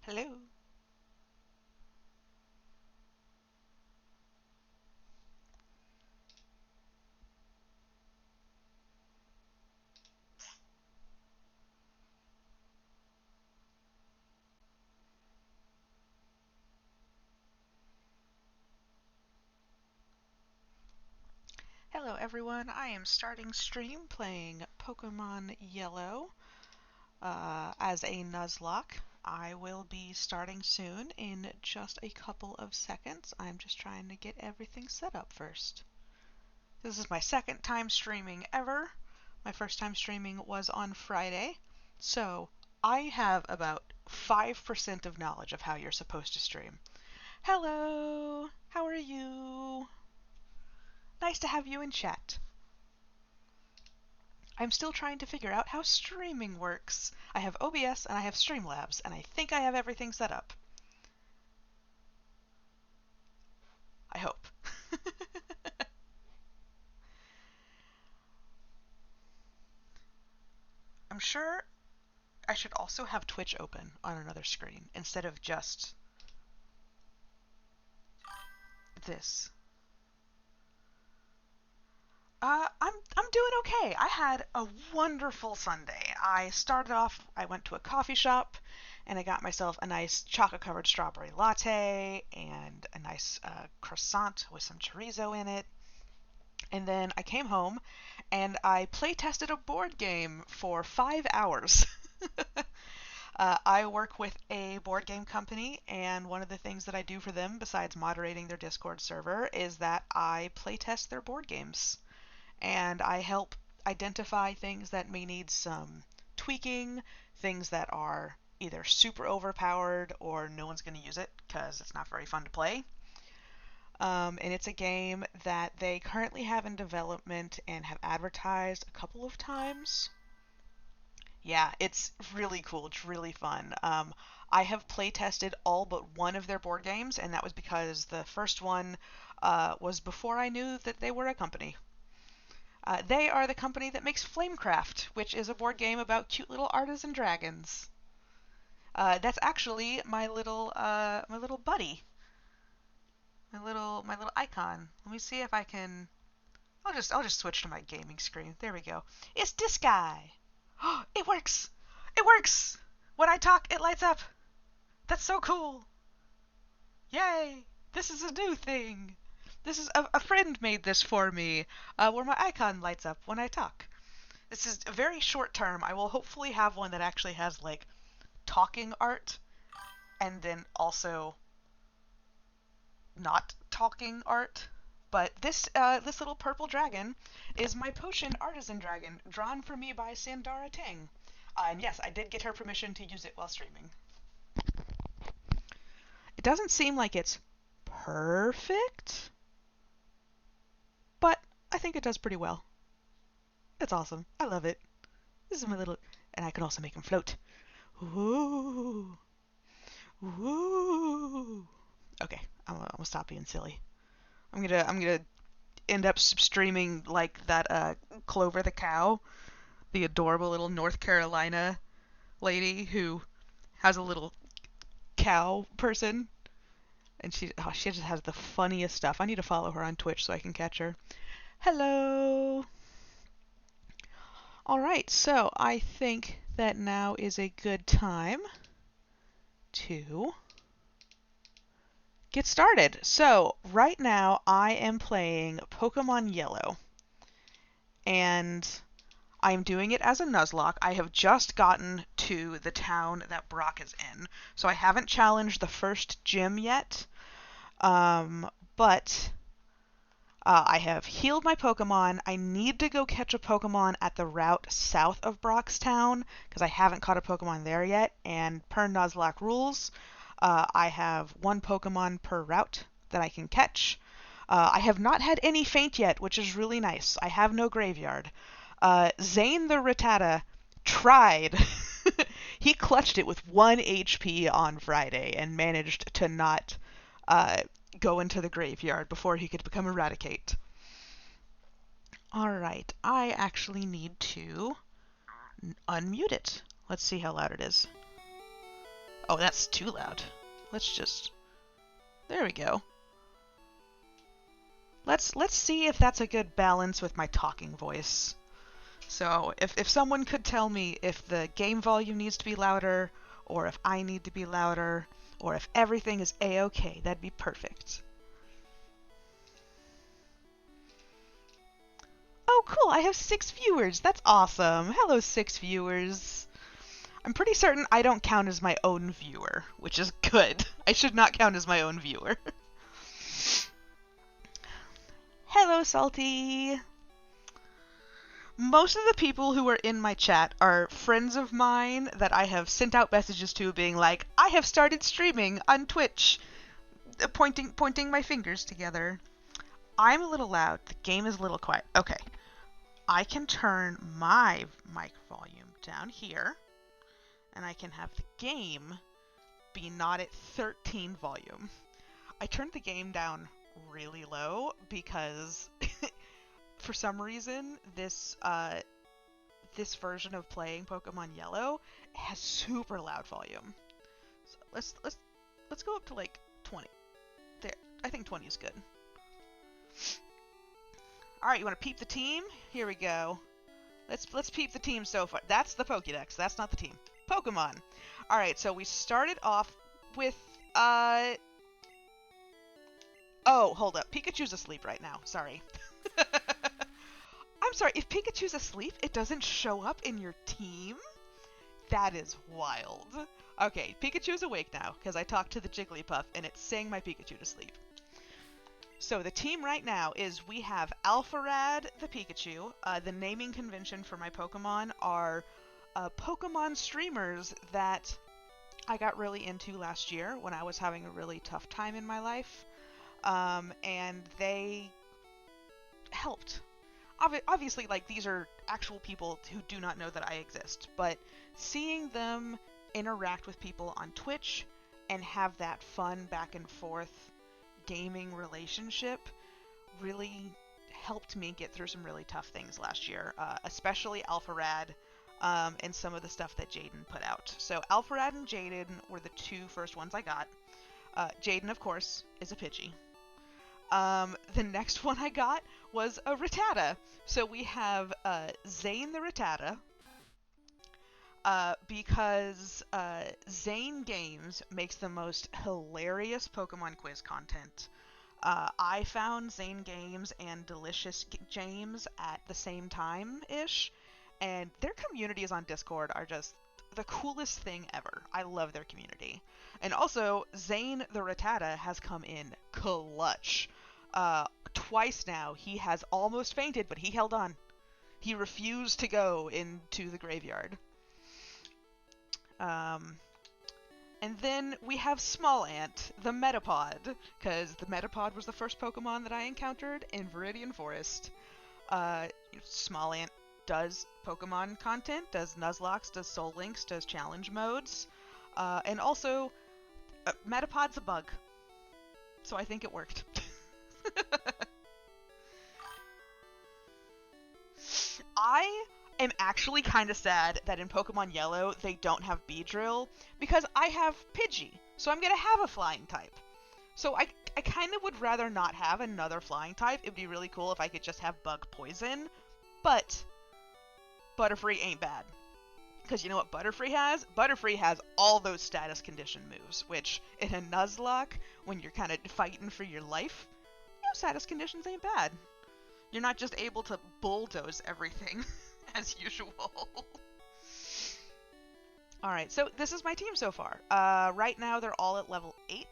Hello. Hello everyone, I am starting stream playing Pokemon Yellow as a Nuzlocke. I will be starting soon in just a couple of seconds. I'm just trying to get everything set up first. This is my second time streaming ever. My first time streaming was on Friday, so I have about 5% of knowledge of how you're supposed to stream. Hello! How are you? Nice to have you in chat. I'm still trying to figure out how streaming works. I have OBS and I have Streamlabs, and I think I have everything set up. I hope. I'm sure I should also have Twitch open on another screen instead of just this. I'm doing okay. I had a wonderful Sunday. I went to a coffee shop and I got myself a nice chocolate covered strawberry latte and a nice croissant with some chorizo in it. And then I came home and I play tested a board game for 5 hours. I work with a board game company, and one of the things that I do for them, besides moderating their Discord server, is that I play test their board games. And I help identify things that may need some tweaking, things that are either super overpowered or no one's going to use it because it's not very fun to play. And it's a game that they currently have in development and have advertised a couple of times. Yeah, it's really cool. It's really fun. I have play tested all but one of their board games, and that was because the first one was before I knew that they were a company. They are the company that makes Flamecraft, which is a board game about cute little artisan dragons. That's actually my little buddy, my little icon. Let me see if I can. I'll just switch to my gaming screen. There we go. It's this guy. Oh, it works. It works. When I talk, it lights up. That's so cool. Yay! This is a new thing. This is a friend made this for me, where my icon lights up when I talk. This is very short term. I will hopefully have one that actually has like talking art and then also not talking art. But this little purple dragon is my potion artisan dragon, drawn for me by Sandara Tang. And yes, I did get her permission to use it while streaming. It doesn't seem like it's perfect, but I think it does pretty well. It's awesome. I love it. This is my little, and I can also make him float. Ooh, ooh. Okay, I'm gonna stop being silly. I'm gonna end up streaming like that Clover the cow, the adorable little North Carolina lady who has a little cow person, and she just has the funniest stuff. I need to follow her on Twitch so I can catch her. Hello. All right, so I think that now is a good time to get started. So right now I am playing Pokemon Yellow, and I'm doing it as a Nuzlocke. I have just gotten to the town that Brock is in, so I haven't challenged the first gym yet. But I have healed my Pokemon. I need to go catch a Pokemon at the route south of Brockstown because I haven't caught a Pokemon there yet. And per Nuzlocke rules, I have one Pokemon per route that I can catch. I have not had any faint yet, which is really nice. I have no graveyard. Zane the Rattata tried. He clutched it with 1 HP on Friday and managed to not uh, go into the graveyard before he could become Eradicate. Alright, I actually need to unmute it. Let's see how loud it is. Oh, that's too loud. There we go. Let's see if that's a good balance with my talking voice. So if someone could tell me if the game volume needs to be louder, or if I need to be louder, or if everything is a-okay, that'd be perfect. Oh, cool, I have 6 viewers. That's awesome. Hello, 6 viewers. I'm pretty certain I don't count as my own viewer, which is good. I should not count as my own viewer. Hello, Salty. Most of the people who are in my chat are friends of mine that I have sent out messages to being like, I have started streaming on Twitch, pointing my fingers together. I'm a little loud. The game is a little quiet. Okay. I can turn my mic volume down here, and I can have the game be not at 13 volume. I turned the game down really low because for some reason this version of playing Pokemon Yellow has super loud volume. So let's go up to like 20. There, I think 20 is good. All right, you want to peep the team? Here we go. Let's peep the team so far. That's the Pokédex. That's not the team. Pokemon. All right, so we started off with Oh, hold up. Pikachu's asleep right now. Sorry. I'm sorry. If Pikachu's asleep, it doesn't show up in your team? That is wild. Okay, Pikachu's awake now because I talked to the Jigglypuff and it's saying my Pikachu to sleep. So the team right now is we have Alpharad the Pikachu. The naming convention for my Pokemon are Pokemon streamers that I got really into last year when I was having a really tough time in my life. And they helped. Obviously, like, these are actual people who do not know that I exist, but seeing them interact with people on Twitch and have that fun back and forth gaming relationship really helped me get through some really tough things last year, especially Alpharad, and some of the stuff that Jaden put out. So Alpharad and Jaden were the 2 first ones I got. Jaden, of course, is a Pidgey. The next one I got was a Rattata. So we have Zane the Rattata, because Zane Games makes the most hilarious Pokemon quiz content. I found Zane Games and Delicious James at the same time-ish, and their communities on Discord are just the coolest thing ever. I love their community. And also, Zane the Rattata has come in clutch. Twice now, he has almost fainted, but he held on. He refused to go into the graveyard. And then we have Small Ant, the Metapod, because the Metapod was the first Pokemon that I encountered in Viridian Forest. Small Ant does Pokemon content, does Nuzlocke, does Soul Links, does challenge modes, and also Metapod's a bug, so I think it worked. I am actually kind of sad that in Pokemon Yellow they don't have Beedrill, because I have Pidgey, so I'm gonna have a flying type. So I kind of would rather not have another flying type. It'd be really cool if I could just have Bug Poison, but Butterfree ain't bad. Because you know what Butterfree has? Butterfree has all those status condition moves, which in a Nuzlocke, when you're kind of fighting for your life, status conditions ain't bad. You're not just able to bulldoze everything as usual. Alright, so this is my team so far. Right now they're all at level 8.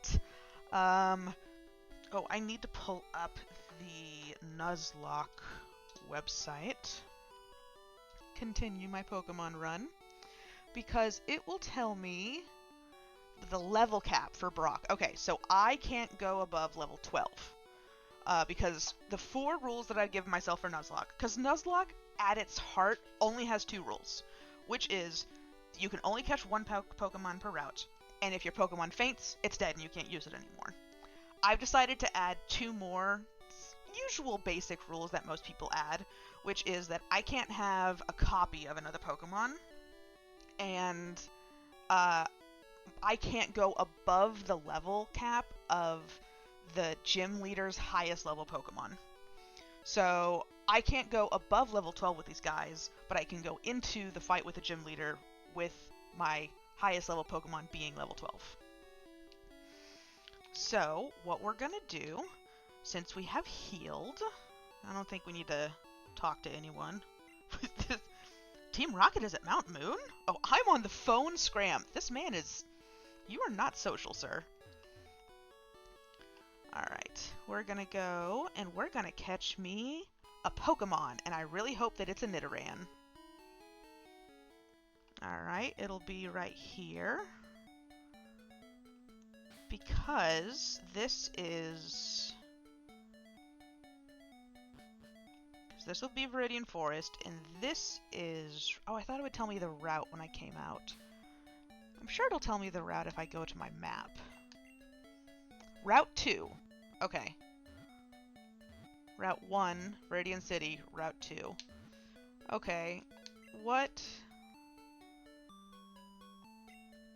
Oh, I need to pull up the Nuzlocke website. Continue my Pokemon run, because it will tell me the level cap for Brock. Okay, so I can't go above level 12. Because the 4 rules that I give myself for Nuzlocke, because Nuzlocke, at its heart, only has 2 rules, which is you can only catch 1 Pokemon per route, and if your Pokemon faints, it's dead and you can't use it anymore. I've decided to add 2 more usual basic rules that most people add, which is that I can't have a copy of another Pokemon, and I can't go above the level cap of the gym leader's highest level Pokemon. So I can't go above level 12 with these guys, but I can go into the fight with the gym leader with my highest level Pokemon being level 12. So what we're gonna do, since we have healed, I don't think we need to talk to anyone. Team Rocket is at Mount Moon? Oh, I'm on the phone, Scram. This man is... You are not social, sir. Alright, we're gonna go, and we're gonna catch me a Pokemon, and I really hope that it's a Nidoran. Alright, it'll be right here. Because this is... This will be Viridian Forest, and this is... Oh, I thought it would tell me the route when I came out. I'm sure it'll tell me the route if I go to my map. Route 2. Okay. Route 1, Viridian City. Route 2. Okay. What...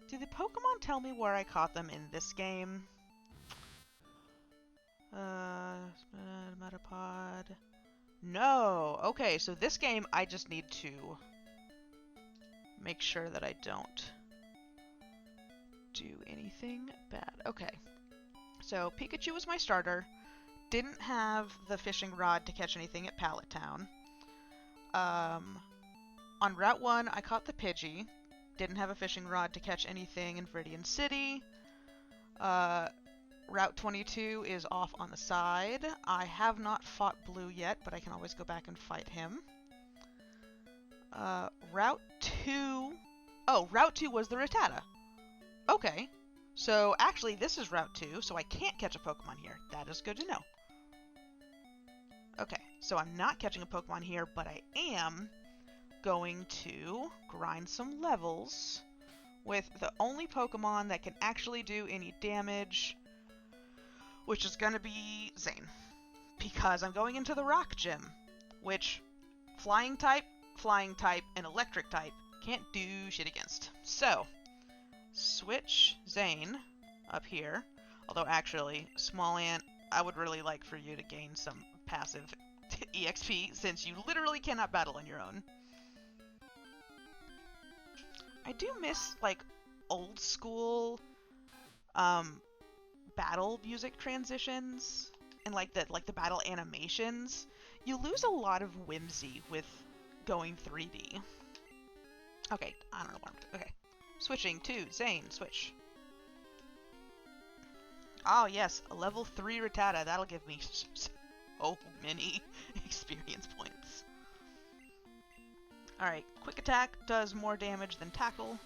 Do the Pokemon tell me where I caught them in this game? Metapod... No! Okay, so this game I just need to make sure that I don't do anything bad. Okay. So Pikachu was my starter. Didn't have the fishing rod to catch anything at Pallet Town. On Route 1, I caught the Pidgey. Didn't have a fishing rod to catch anything in Viridian City. Route 22 is off on the side. I have not fought Blue yet, but I can always go back and fight him. Route 2... Oh, Route 2 was the Rattata. Okay. So, actually, this is Route 2, so I can't catch a Pokemon here. That is good to know. Okay, so I'm not catching a Pokemon here, but I am going to grind some levels with the only Pokemon that can actually do any damage, which is going to be Zane. Because I'm going into the Rock Gym, which Flying type, and Electric type can't do shit against. So, switch Zane up here. Although, actually, Small Ant, I would really like for you to gain some passive EXP, since you literally cannot battle on your own. I do miss, like, old school, battle music transitions and like the battle animations. You lose a lot of whimsy with going 3D. Okay, I don't know what I'm doing. Okay. Switching to Zane, switch. Oh yes, a level 3 Rattata. That'll give me so many experience points. Alright, quick attack does more damage than tackle.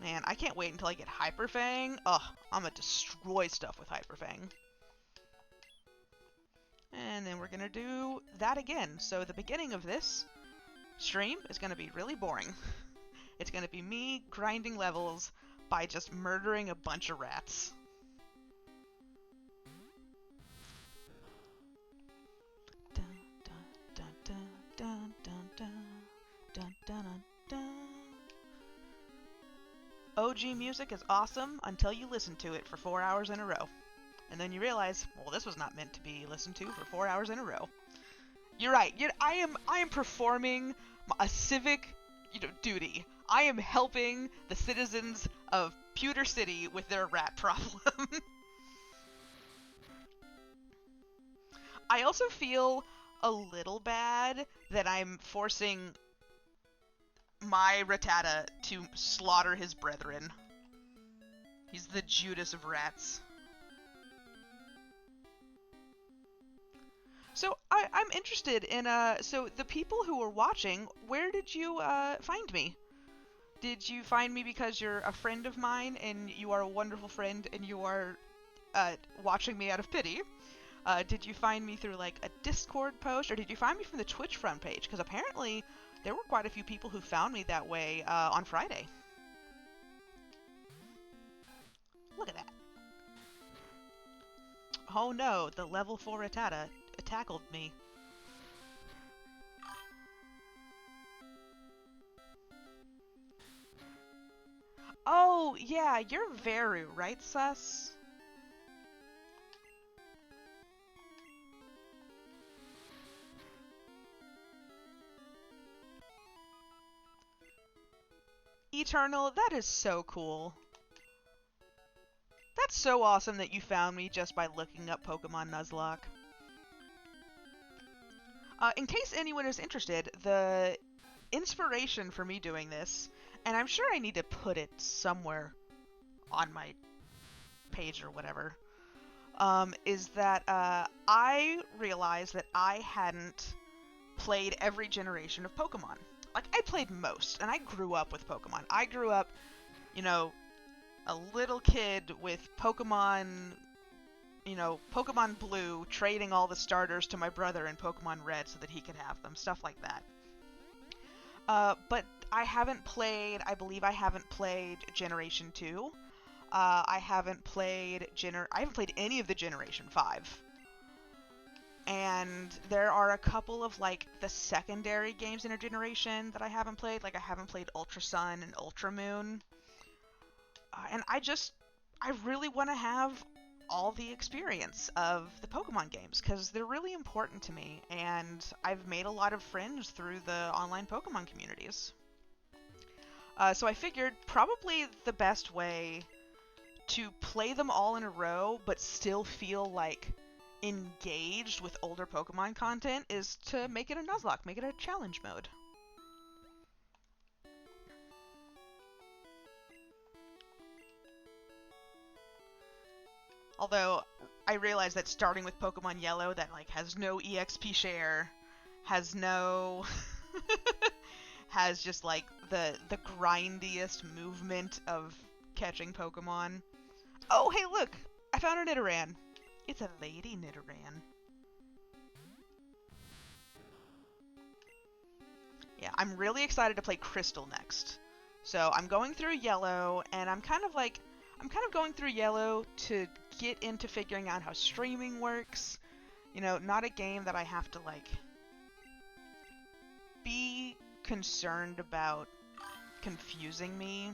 Man, I can't wait until I get Hyper Fang. Ugh, I'm gonna destroy stuff with Hyper Fang. And then we're gonna do that again. So the beginning of this stream is gonna be really boring. It's gonna be me grinding levels by just murdering a bunch of rats. Dun, dun, dun, dun, dun, dun, dun, dun, dun, dun. OG music is awesome until you listen to it for 4 hours in a row. And then you realize, well, this was not meant to be listened to for 4 hours in a row. You're right. I am performing a civic, duty. I am helping the citizens of Pewter City with their rat problem. I also feel a little bad that I'm forcing my Rattata to slaughter his brethren. He's the Judas of rats. So I'm interested in so the people who are watching, where did you find me? Did you find me because you're a friend of mine and you are a wonderful friend and you are watching me out of pity? Did you find me through like a Discord post, or did you find me from the Twitch front page? Because apparently there were quite a few people who found me that way on Friday. Look at that. Oh no, the level 4 Rattata tackled me. Oh, yeah, you're Veru, right, Sus? Eternal, that is so cool. That's so awesome that you found me just by looking up Pokemon Nuzlocke. In case anyone is interested, the inspiration for me doing this, and I'm sure I need to put it somewhere on my page or whatever, is that I realized that I hadn't played every generation of Pokemon. Like, I played most, and I grew up with Pokemon. I grew up, you know, a little kid with Pokemon, Pokemon Blue, trading all the starters to my brother in Pokemon Red so that he could have them, stuff like that. But I believe I haven't played Generation 2. I haven't played any of the Generation 5. And there are a couple of, like, the secondary games in a generation that I haven't played. Like, I haven't played Ultra Sun and Ultra Moon. And I really want to have all the experience of the Pokemon games because they're really important to me, and I've made a lot of friends through the online Pokemon communities. So I figured probably the best way to play them all in a row but still feel like engaged with older Pokemon content is to make it a Nuzlocke, make it a challenge mode. Although I realize that starting with Pokemon Yellow that like has no EXP share, has no has just like the grindiest movement of catching Pokemon. Oh, hey, look! I found a Nidoran. It's a lady Nidoran. Yeah, I'm really excited to play Crystal next. So I'm going through Yellow, and I'm kind of going through Yellow to get into figuring out how streaming works. Not a game that I have to, like, be concerned about confusing me.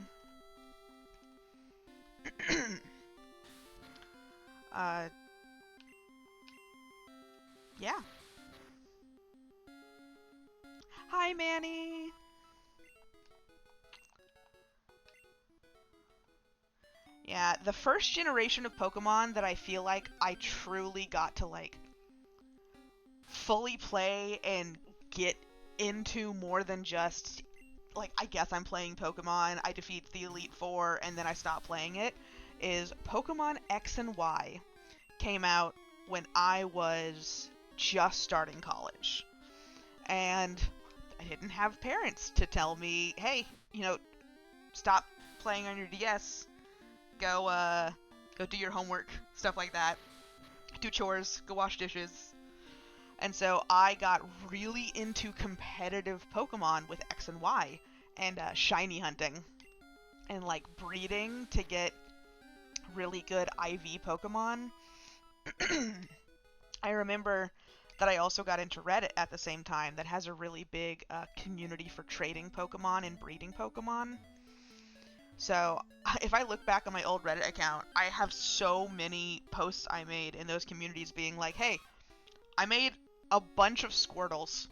Yeah. Hi, Manny! Yeah, the first generation of Pokemon that I feel like I truly got to, like, fully play and get into more than just, like, I guess I'm playing Pokemon, I defeat the Elite Four, and then I stop playing it, is Pokemon X and Y came out when I was just starting college. And I didn't have parents to tell me, hey, stop playing on your DS, go do your homework, stuff like that, do chores, go wash dishes. And so I got really into competitive Pokemon with X and Y and shiny hunting and like breeding to get really good IV Pokemon. I remember that I also got into Reddit at the same time that has a really big community for trading Pokemon and breeding Pokemon. So if I look back on my old Reddit account, I have so many posts I made in those communities being like, hey, I made a bunch of Squirtles.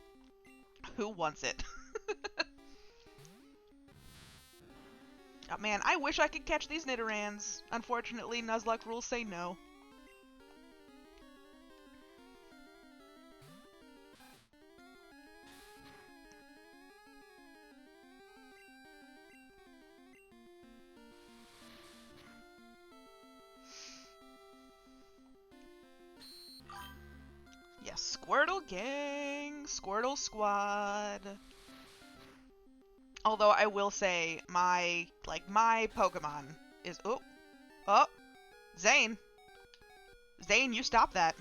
Who wants it? Oh, man, I wish I could catch these Nidorans. Unfortunately, Nuzlocke rules say no. Yes, Squirtle gang, Squirtle squad. Although I will say my Pokemon is oh Zane, you stop that.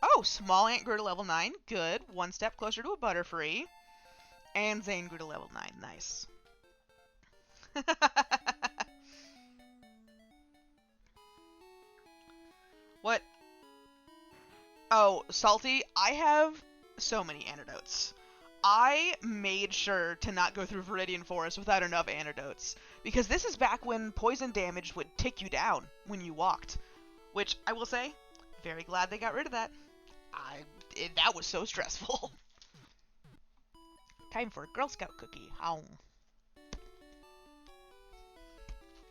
Oh, small ant grew to level 9. Good. One step closer to a Butterfree. And Zane grew to level 9. Nice. What? Oh, Salty, I have so many antidotes. I made sure to not go through Viridian Forest without enough antidotes, because this is back when poison damage would tick you down when you walked, which I will say, very glad they got rid of that. That was so stressful. Time for a Girl Scout cookie. Ow.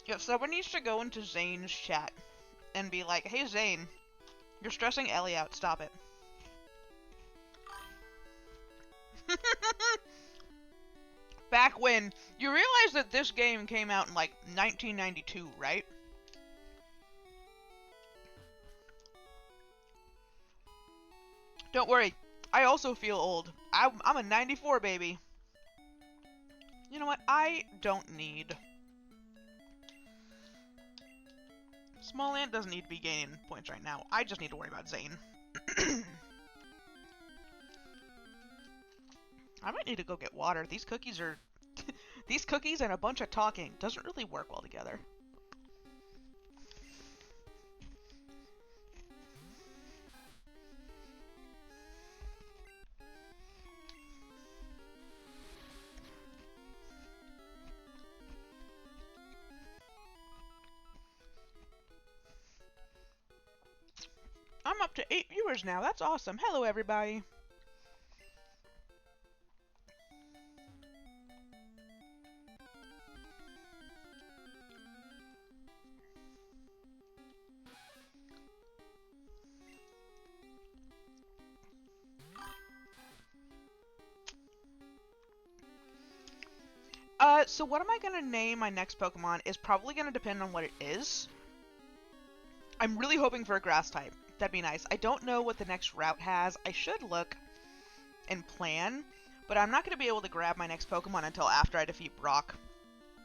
Yeah, someone needs to go into Zane's chat and be like, hey Zane, you're stressing Ellie out, stop it. Back when, you realize that this game came out in like 1992, right? Don't worry, I also feel old. I'm a 94 baby. You know what? I don't need... Small Ant doesn't need to be gaining points right now. I just need to worry about Zane. I might need to go get water. These cookies are... These cookies and a bunch of talking doesn't really work well together. I'm up to 8 viewers now. That's awesome. Hello, everybody. So what am I going to name my next Pokemon is probably going to depend on what it is. I'm really hoping for a grass type. That'd be nice. I don't know what the next route has. I should look and plan, but I'm not going to be able to grab my next Pokemon until after I defeat Brock,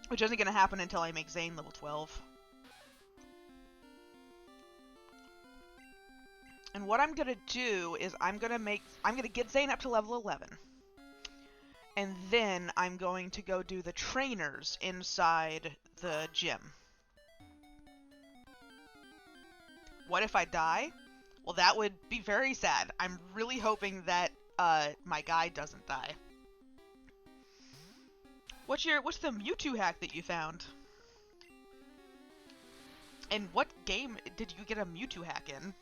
which isn't going to happen until I make Zane level 12. And what I'm going to do is I'm going to get Zane up to level 11. And then I'm going to go do the trainers inside the gym. What if I die? Well, that would be very sad. I'm really hoping that my guy doesn't die. What's the Mewtwo hack that you found? And what game did you get a Mewtwo hack in?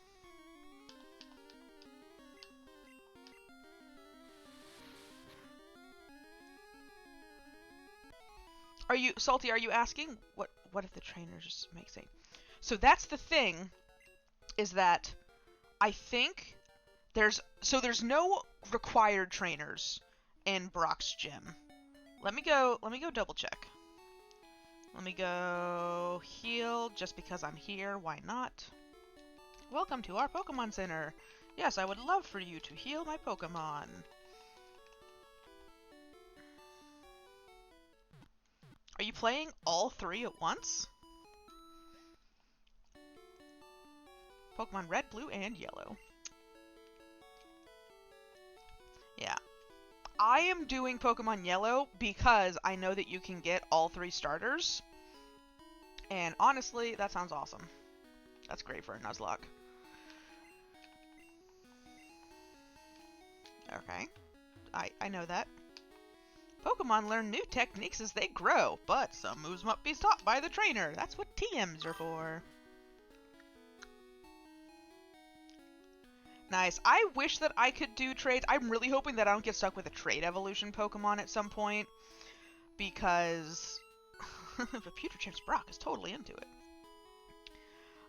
Are you Salty? Are you asking what if the trainers make Zane? So that's the thing, is that I think there's no required trainers in Brock's gym. Let me go double check. Let me go heal just because I'm here. Why not? Welcome to our Pokemon Center. Yes, I would love for you to heal my Pokemon. Are you playing all 3 at once? Pokemon Red, Blue, and Yellow. Yeah. I am doing Pokemon Yellow because I know that you can get all 3 starters. And honestly, that sounds awesome. That's great for a Nuzlocke. Okay. I know that. Pokemon learn new techniques as they grow, but some moves must be taught by the trainer. That's what TMs are for. Nice. I wish that I could do trades. I'm really hoping that I don't get stuck with a trade evolution Pokemon at some point, because the Pewter Champ's Brock is totally into it.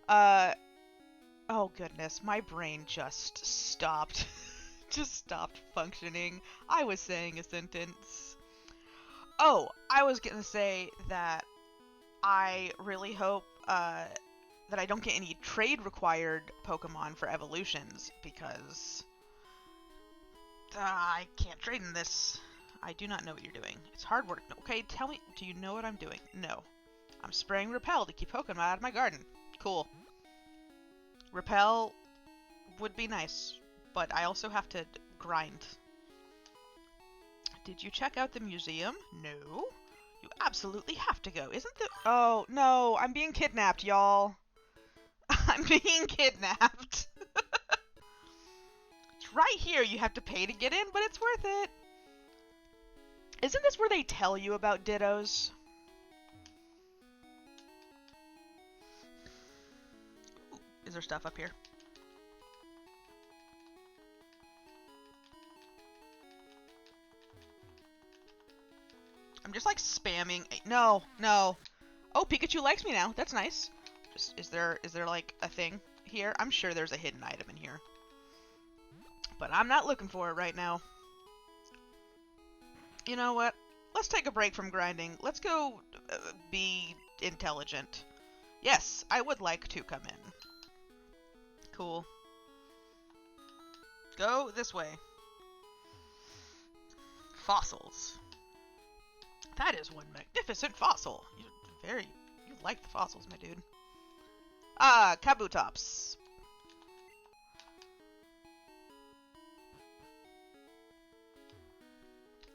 Oh goodness, my brain just stopped. Just stopped functioning. I was saying a sentence. Oh, I was gonna say that I really hope that I don't get any trade required Pokemon for evolutions, because I can't trade in this. I do not know what you're doing. It's hard work. Okay, tell me, do you know what I'm doing? No. I'm spraying Repel to keep Pokemon out of my garden. Cool. Repel would be nice, but I also have to grind. Did you check out the museum? No. You absolutely have to go. Isn't the... Oh, no. I'm being kidnapped, y'all. I'm being kidnapped. It's right here. You have to pay to get in, but it's worth it. Isn't this where they tell you about dittos? Ooh, is there stuff up here? I'm just like spamming. No, no. Oh, Pikachu likes me now. That's nice. Just, is there like a thing here? I'm sure there's a hidden item in here. But I'm not looking for it right now. You know what? Let's take a break from grinding. Let's go be intelligent. Yes, I would like to come in. Cool. Go this way. Fossils. That is one magnificent fossil. You like the fossils, my dude. Ah, Kabutops.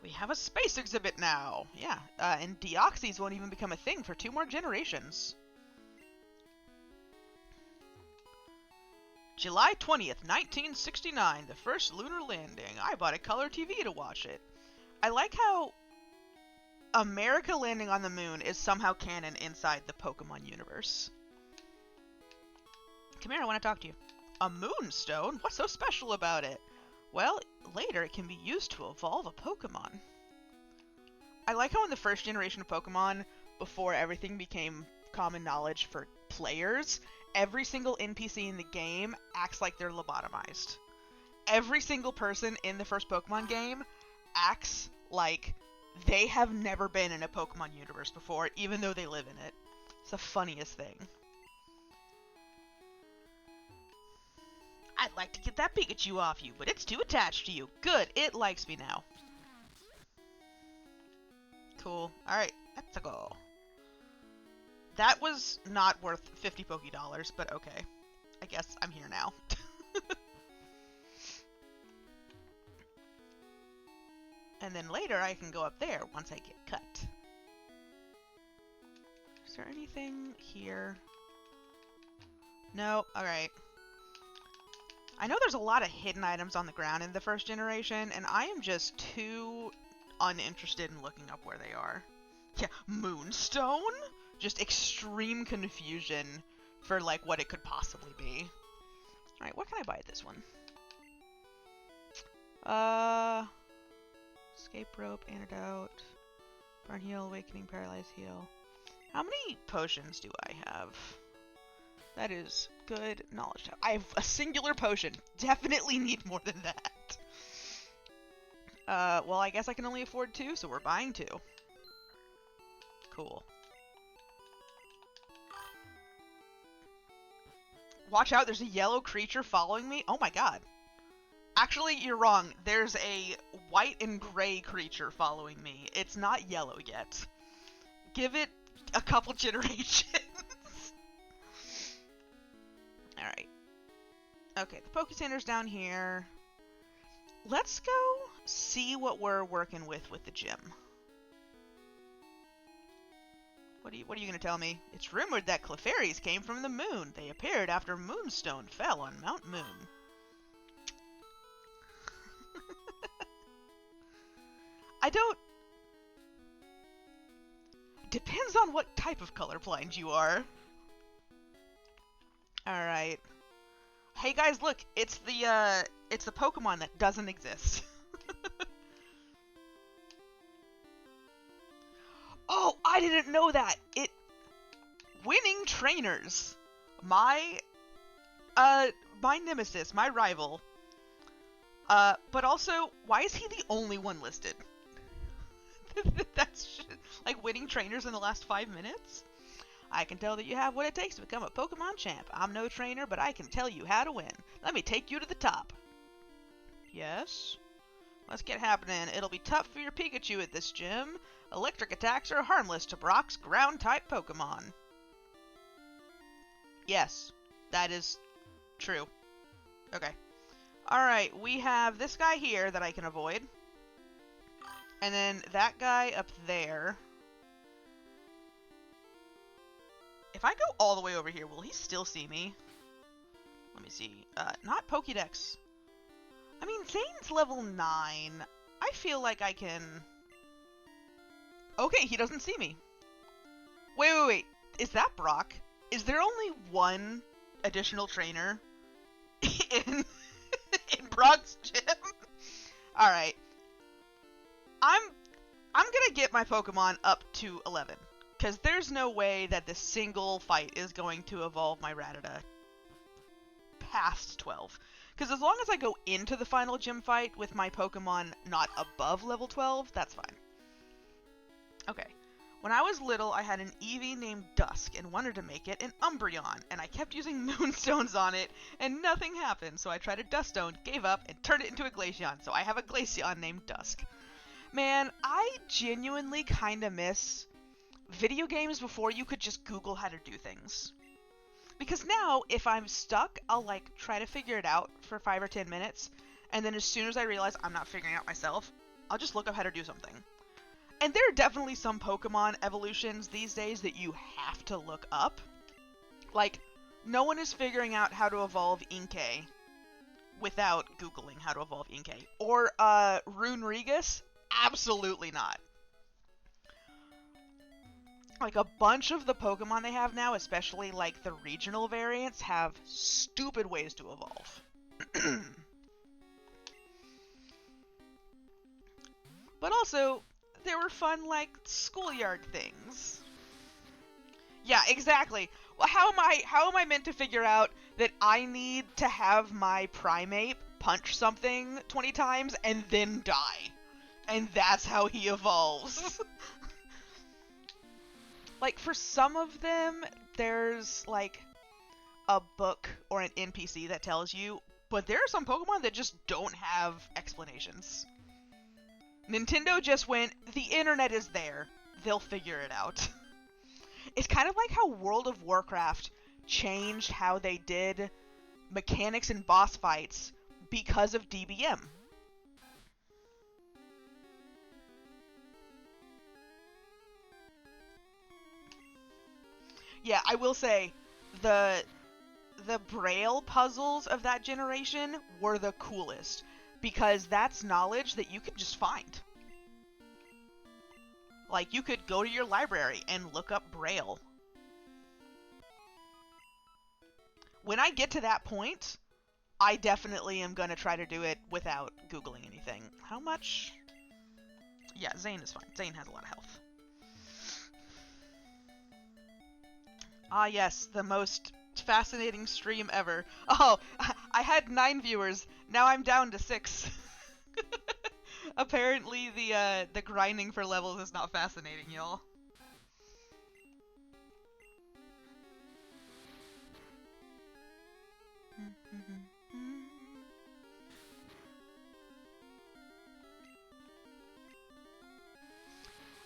We have a space exhibit now. Yeah, and Deoxys won't even become a thing for 2 more generations. July 20th, 1969, the first lunar landing. I bought a color TV to watch it. I like how America landing on the moon is somehow canon inside the Pokemon universe. Come here, I want to talk to you. A moonstone? What's so special about it? Well, later it can be used to evolve a Pokemon. I like how in the first generation of Pokemon, before everything became common knowledge for players, every single NPC in the game acts like they're lobotomized. Every single person in the first Pokemon game acts like they have never been in a Pokemon universe before, even though they live in it. It's the funniest thing. I'd like to get that Pikachu off you, but it's too attached to you. Good, it likes me now. Cool. Alright, let's go. That was not worth 50 Poké-Dollars, but okay. I guess I'm here now. And then later I can go up there once I get cut. Is there anything here? No? Alright. I know there's a lot of hidden items on the ground in the first generation, and I am just too uninterested in looking up where they are. Yeah, Moonstone? Just extreme confusion for, like, what it could possibly be. Alright, what can I buy at this one? Escape rope, antidote, burn heal, awakening, paralyze heal. How many potions do I have? That is good knowledge. I have a singular potion. Definitely need more than that. Well, I guess I can only afford 2, so we're buying 2. Cool. Watch out, there's a yellow creature following me. Oh my god. Actually, you're wrong. There's a white and gray creature following me. It's not yellow yet. Give it a couple generations. Alright. Okay, the Poké Center's down here. Let's go see what we're working with the gym. What are you going to tell me? It's rumored that Clefairies came from the moon. They appeared after Moonstone fell on Mount Moon. I don't... Depends on what type of colorblind you are. Alright. Hey guys, look, it's the Pokemon that doesn't exist. Oh, I didn't know that! Winning trainers! My nemesis, my rival. But also, why is he the only one listed? That's like winning trainers in the last 5 minutes? I can tell that you have what it takes to become a Pokemon champ. I'm no trainer, but I can tell you how to win. Let me take you to the top. Yes? Let's get happening. It'll be tough for your Pikachu at this gym. Electric attacks are harmless to Brock's ground-type Pokemon. Yes, that is true. Okay. Alright, we have this guy here that I can avoid. And then that guy up there. If I go all the way over here, will he still see me? Let me see. Not Pokédex. I mean, Zane's level 9. I feel like I can... Okay, he doesn't see me. Wait. Is that Brock? Is there only one additional trainer in in Brock's gym? All right. I'm gonna get my Pokemon up to 11 because there's no way that this single fight is going to evolve my Rattata past 12. Because as long as I go into the final gym fight with my Pokemon not above level 12, that's fine. Okay. When I was little, I had an Eevee named Dusk and wanted to make it an Umbreon, and I kept using Moonstones on it, and nothing happened, so I tried a Duststone, gave up, and turned it into a Glaceon, so I have a Glaceon named Dusk. Man, I genuinely kinda miss video games before you could just Google how to do things. Because now, if I'm stuck, I'll try to figure it out for 5 or 10 minutes, and then as soon as I realize I'm not figuring it out myself, I'll just look up how to do something. And there are definitely some Pokemon evolutions these days that you have to look up. Like, no one is figuring out how to evolve Inkay without Googling how to evolve Inkay. Or, Runerigus? Absolutely not. Like, a bunch of the Pokemon they have now, especially, the regional variants, have stupid ways to evolve. But also, there were fun, schoolyard things. Yeah, exactly. Well, how am I meant to figure out that I need to have my Primeape punch something 20 times and then die? And that's how he evolves. For some of them, there's, a book or an NPC that tells you, but there are some Pokemon that just don't have explanations. Nintendo just went, the internet is there. They'll figure it out. It's kind of like how World of Warcraft changed how they did mechanics and boss fights because of DBM. Yeah, I will say, the Braille puzzles of that generation were the coolest, because that's knowledge that you could just find. You could go to your library and look up Braille. When I get to that point, I definitely am going to try to do it without Googling anything. How much? Yeah, Zane is fine. Zane has a lot of health. Ah, yes, the most fascinating stream ever. Oh, I had 9 viewers. Now I'm down to 6. Apparently, the grinding for levels is not fascinating, y'all.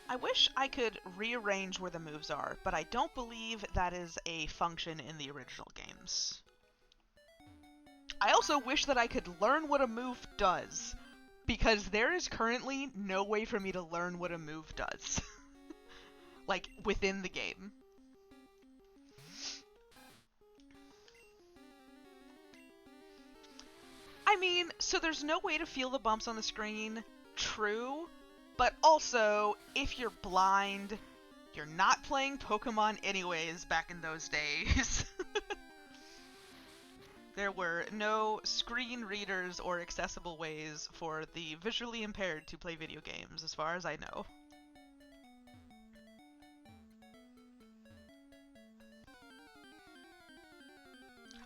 I wish I could rearrange where the moves are, but I don't believe that is a function in the original games. I also wish that I could learn what a move does, because there is currently no way for me to learn what a move does. Within the game. I mean, so there's no way to feel the bumps on the screen, true, but also, if you're blind, you're not playing Pokemon anyways back in those days. There were no screen readers or accessible ways for the visually impaired to play video games, as far as I know.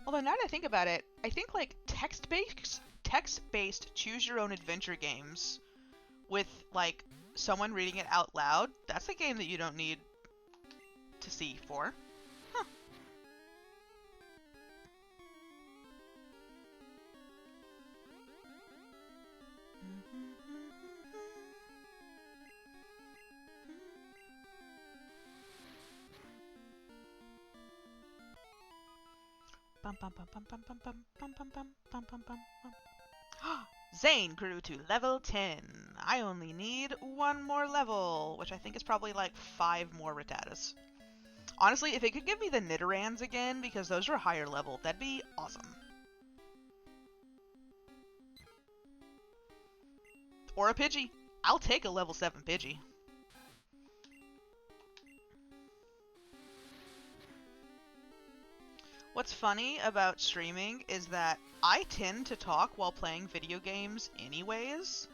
Although now that I think about it, I think text-based choose-your-own-adventure games with someone reading it out loud, that's a game that you don't need to see for. Huh. Zane grew to level 10. I only need 1 more level, which I think is probably 5 more Rattatas. Honestly, if it could give me the Nidorans again, because those are higher level, that'd be awesome. Or a Pidgey. I'll take a level 7 Pidgey. What's funny about streaming is that I tend to talk while playing video games anyways.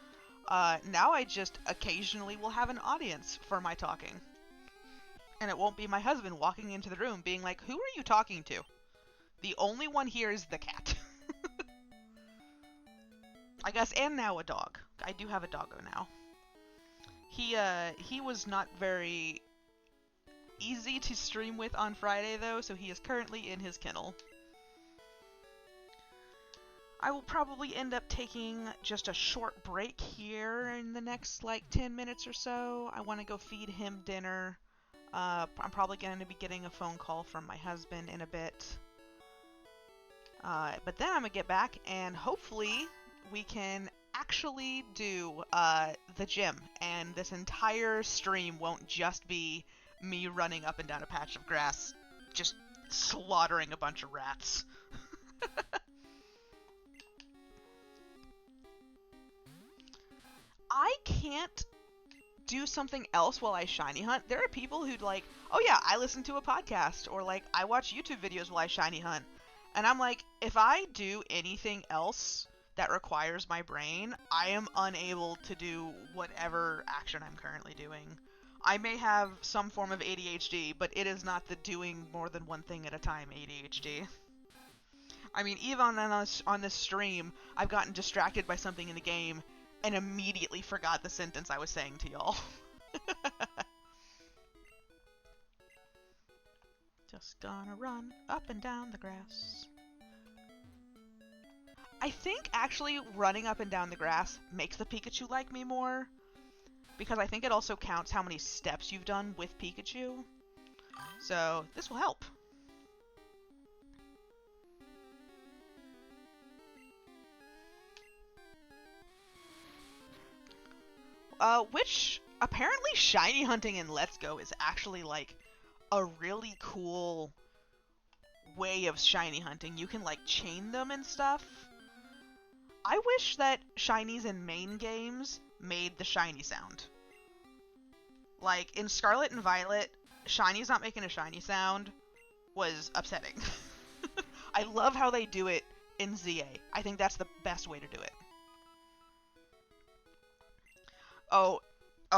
Now I just occasionally will have an audience for my talking. And it won't be my husband walking into the room being like, "Who are you talking to?" The only one here is the cat. I guess, and now a dog. I do have a doggo now. He was not very easy to stream with on Friday though, so he is currently in his kennel. I will probably end up taking just a short break here in the next like 10 minutes or so. I want to go feed him dinner. I'm probably going to be getting a phone call from my husband in a bit. But then I'm going to get back and hopefully we can actually do the gym, and this entire stream won't just be me running up and down a patch of grass, just slaughtering a bunch of rats. I can't do something else while I shiny hunt. There are people who'd like, "Oh yeah, I listen to a podcast," or like, "I watch YouTube videos while I shiny hunt." And I'm like, if I do anything else that requires my brain, I am unable to do whatever action I'm currently doing. I may have some form of ADHD, but it is not the doing more than one thing at a time ADHD. I mean, even on this stream, I've gotten distracted by something in the game and immediately forgot the sentence I was saying to y'all. Just gonna run up and down the grass. I think actually running up and down the grass makes the Pikachu like me more, because I think it also counts how many steps you've done with Pikachu. So this will help. Which apparently shiny hunting in Let's Go is actually like a really cool way of shiny hunting. You can like chain them and stuff. I wish that shinies in main games made the shiny sound. Like in Scarlet and Violet, shinies not making a shiny sound was upsetting. I love how they do it in ZA. I think that's the best way to do it. Oh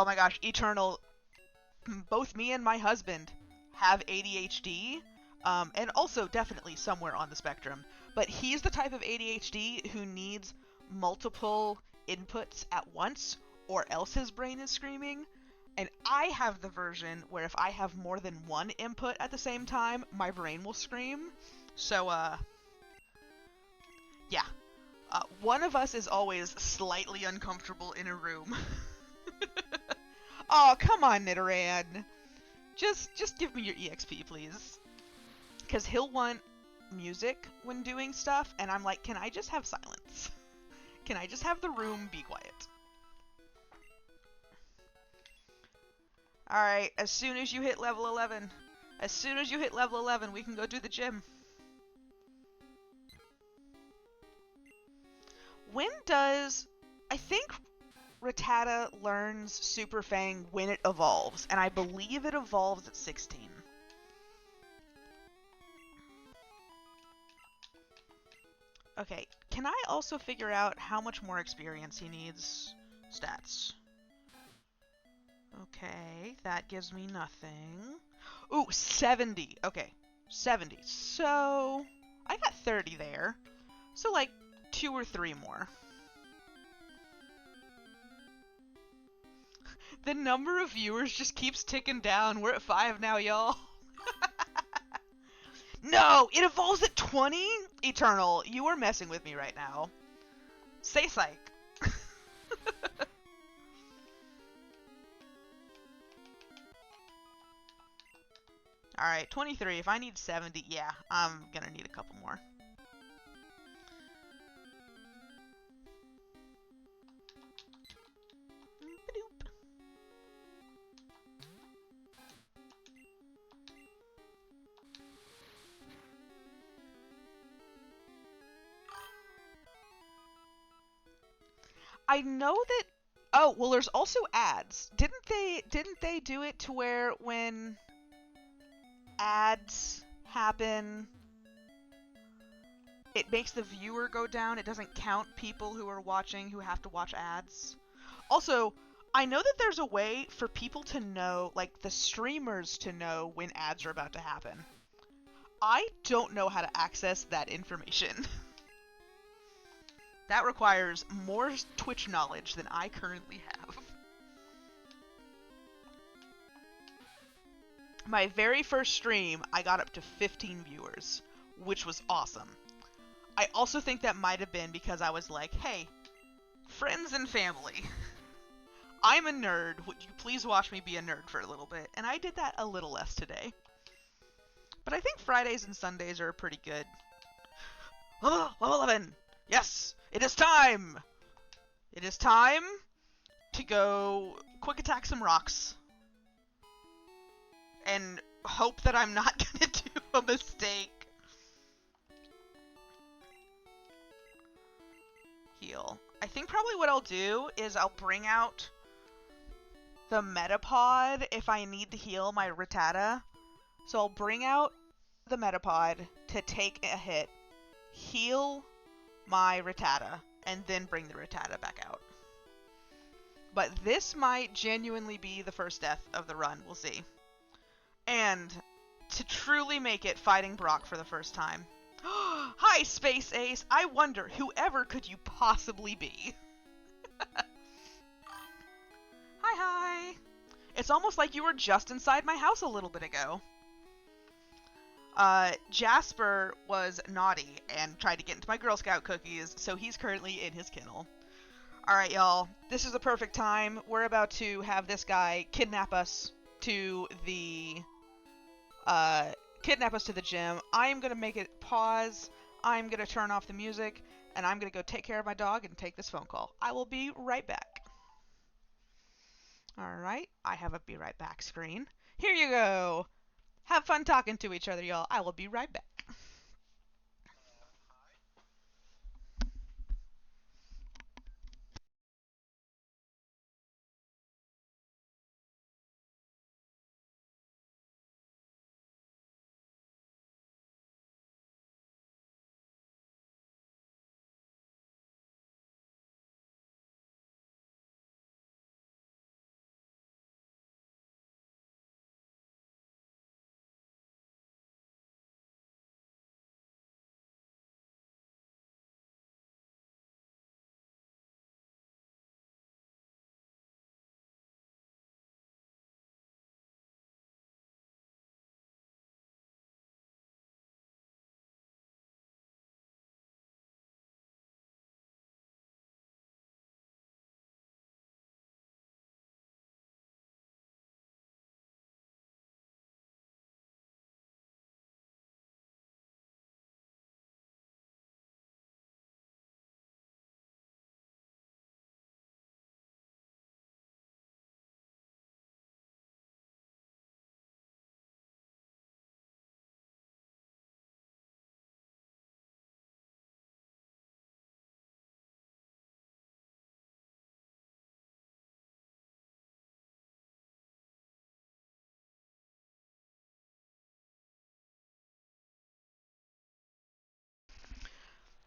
my gosh, Eternal. Both me and my husband have ADHD, and also definitely somewhere on the spectrum. But he's the type of ADHD who needs multiple inputs at once, or else his brain is screaming. And I have the version where if I have more than one input at the same time, my brain will scream. So, yeah. One of us is always slightly uncomfortable in a room. Oh, come on, Nidoran. Just give me your EXP, please. Because he'll want music when doing stuff, and I'm like, can I just have silence? Can I just have the room be quiet? Alright, as soon as you hit level 11, we can go do the gym. When does... I think Rattata learns Super Fang when it evolves, and I believe it evolves at 16. Okay, can I also figure out how much more experience he needs? Stats. Okay, that gives me nothing. Ooh, 70. Okay, 70. So, I got 30 there. So, like, 2 or 3 more. The number of viewers just keeps ticking down. We're at 5 now, y'all. No! It evolves at 20? Eternal, you are messing with me right now. Say psych. Alright, 23. If I need 70, yeah, I'm gonna need a couple more. I know that... Oh, well, there's also ads. Didn't they do it to where when ads happen, it makes the viewer go down. It doesn't count people who are watching who have to watch ads. Also, I know that there's a way for people to know, like the streamers to know when ads are about to happen. I don't know how to access that information. That requires more Twitch knowledge than I currently have. My very first stream, I got up to 15 viewers, which was awesome. I also think that might have been because I was like, hey, friends and family, I'm a nerd. Would you please watch me be a nerd for a little bit? And I did that a little less today. But I think Fridays and Sundays are pretty good. Oh, level 11! Yes! It is time! It is time to go quick attack some rocks. And hope that I'm not gonna do a mistake. Heal. I think probably what I'll do is I'll bring out the Metapod if I need to heal my Rattata. So I'll bring out the Metapod to take a hit, heal my Rattata, and then bring the Rattata back out. But this might genuinely be the first death of the run, we'll see. And to truly make it fighting Brock for the first time. Hi, Space Ace! I wonder, whoever could you possibly be? Hi! It's almost like you were just inside my house a little bit ago. Jasper was naughty and tried to get into my Girl Scout cookies, so he's currently in his kennel. Alright, y'all. This is the perfect time. We're about to have this guy kidnap us to the gym. I'm gonna make it pause. I'm gonna turn off the music, and I'm gonna go take care of my dog and take this phone call. I will be right back. Alright, I have a be right back screen. Here you go! Have fun talking to each other, y'all. I will be right back.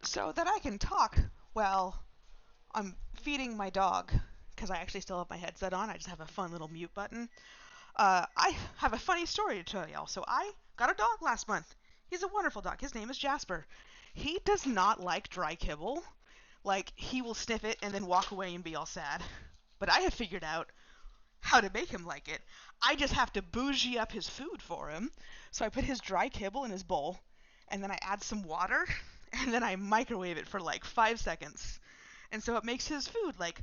So that I can talk while I'm feeding my dog, because I actually still have my headset on. I just have a fun little mute button. I have a funny story to tell y'all. So I got a dog last month. He's a wonderful dog. His name is Jasper. He does not like dry kibble. Like, he will sniff it and then walk away and be all sad. But I have figured out how to make him like it. I just have to bougie up his food for him. So I put his dry kibble in his bowl, and then I add some water, and then I microwave it for like 5 seconds. And so it makes his food like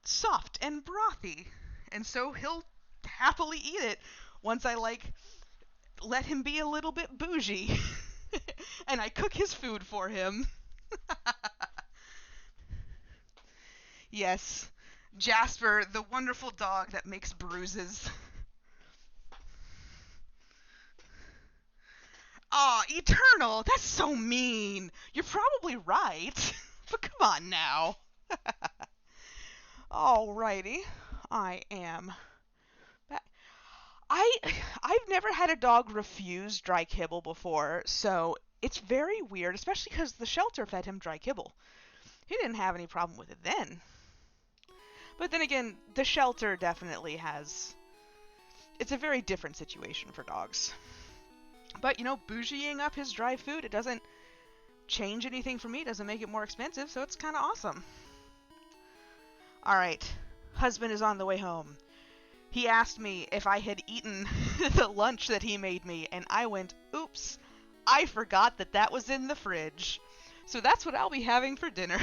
soft and brothy. And so he'll happily eat it once I like let him be a little bit bougie. And I cook his food for him. Yes, Jasper, the wonderful dog that makes bruises. Aw, Eternal, that's so mean. You're probably right. But come on now. Alrighty, I am back. I've never had a dog refuse dry kibble before, so It's very weird, especially because the shelter fed him dry kibble. He didn't have any problem with it then. But then again, the shelter definitely has... It's a very different situation for dogs. But, you know, bougieing up his dry food, it doesn't change anything for me, doesn't make it more expensive, so it's kind of awesome. Alright, husband is on the way home. He asked me if I had eaten the lunch that he made me, and I went, oops, I forgot that that was in the fridge. So that's what I'll be having for dinner.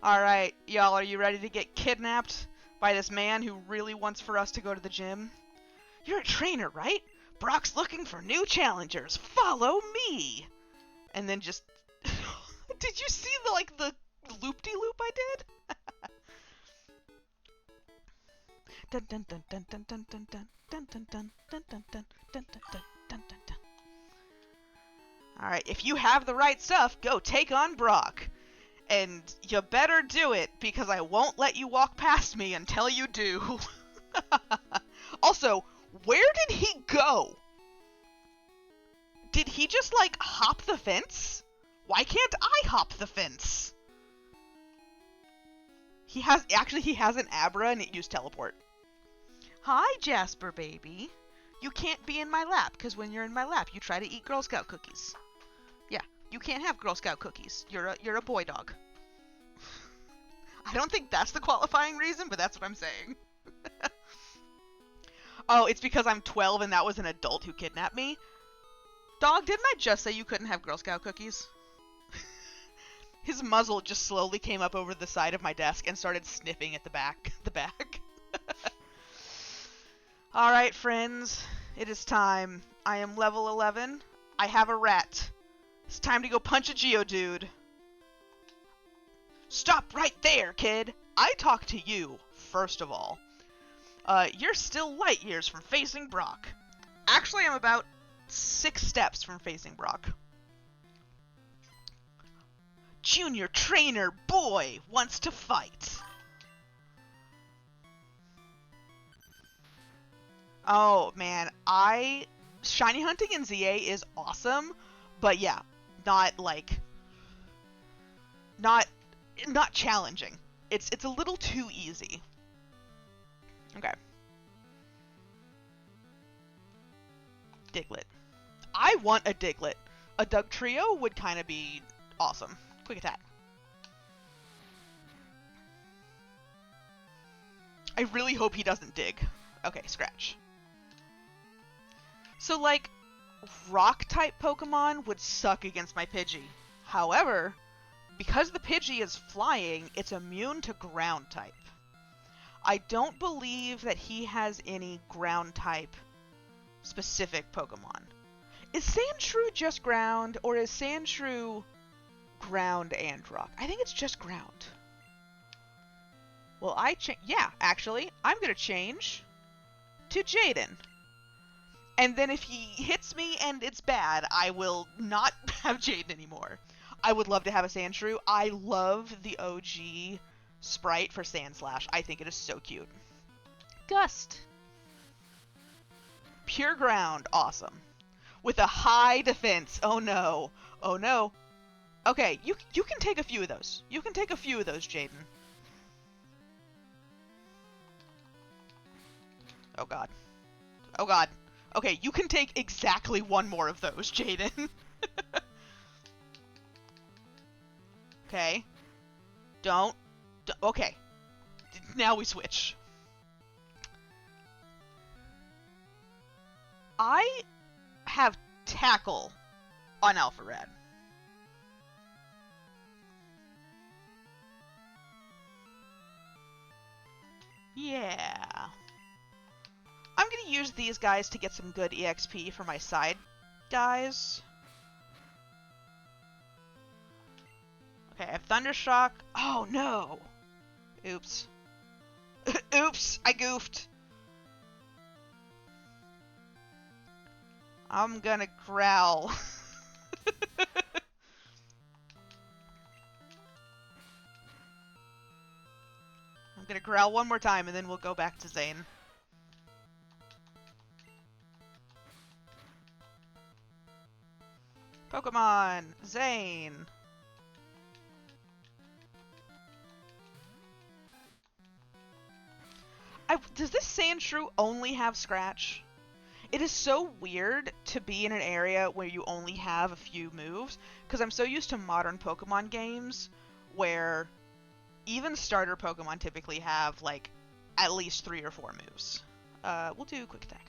Alright, y'all, are you ready to get kidnapped by this man who really wants for us to go to the gym? You're a trainer, right? Brock's looking for new challengers. Follow me! And then just... Did you see the loop-de-loop I did? Dun dun dun dun dun dun dun dun dun dun dun dun dun dun dun dun dun dun. Alright, if you have the right stuff, go take on Brock. And you better do it, because I won't let you walk past me until you do. Also, where did he go? Did he just, hop the fence? Why can't I hop the fence? He has an Abra and it used teleport. Hi, Jasper baby. You can't be in my lap, because when you're in my lap, you try to eat Girl Scout cookies. Yeah, you can't have Girl Scout cookies. You're a boy dog. I don't think that's the qualifying reason, but that's what I'm saying. Oh, it's because I'm 12 and that was an adult who kidnapped me? Dog, didn't I just say you couldn't have Girl Scout cookies? His muzzle just slowly came up over the side of my desk and started sniffing at the back. Alright, friends. It is time. I am level 11. I have a rat. It's time to go punch a Geodude. Stop right there, kid! I talk to you, first of all. You're still light years from facing Brock. Actually, I'm about 6 steps from facing Brock. Junior trainer boy wants to fight. Oh, man. Shiny hunting in ZA is awesome, but yeah, not challenging. It's a little too easy. Okay. Diglett. I want a Diglett. A Dugtrio would kind of be awesome. Quick attack. I really hope he doesn't dig. Okay, scratch. So, rock-type Pokemon would suck against my Pidgey. However, because the Pidgey is flying, it's immune to ground-type. I don't believe that he has any ground-type specific Pokemon. Is Sandshrew just ground, or is Sandshrew ground and rock? I think it's just ground. Well, yeah, actually, I'm gonna change to Jaden. And then if he hits me and it's bad, I will not have Jaden anymore. I would love to have a Sandshrew. I love the OG sprite for Sandslash. I think it is so cute. Gust. Pure ground. Awesome. With a high defense. Oh no. Oh no. Okay, you can take a few of those. You can take a few of those, Jaden. Oh god. Oh god. Okay, you can take exactly one more of those, Jaden. Okay. Don't. Okay. Now we switch. I have Tackle on Alpharad. Yeah. I'm going to use these guys to get some good EXP for my side guys. Okay, I have Thundershock. Oh, no. Oops. Oops, I goofed. I'm gonna growl. I'm gonna growl one more time and then we'll go back to Zane. Pokemon! Zane! Does this Sandshrew only have Scratch? It is so weird to be in an area where you only have a few moves, because I'm so used to modern Pokemon games where even starter Pokemon typically have, like, at least 3 or 4 moves. We'll do Quick Attack.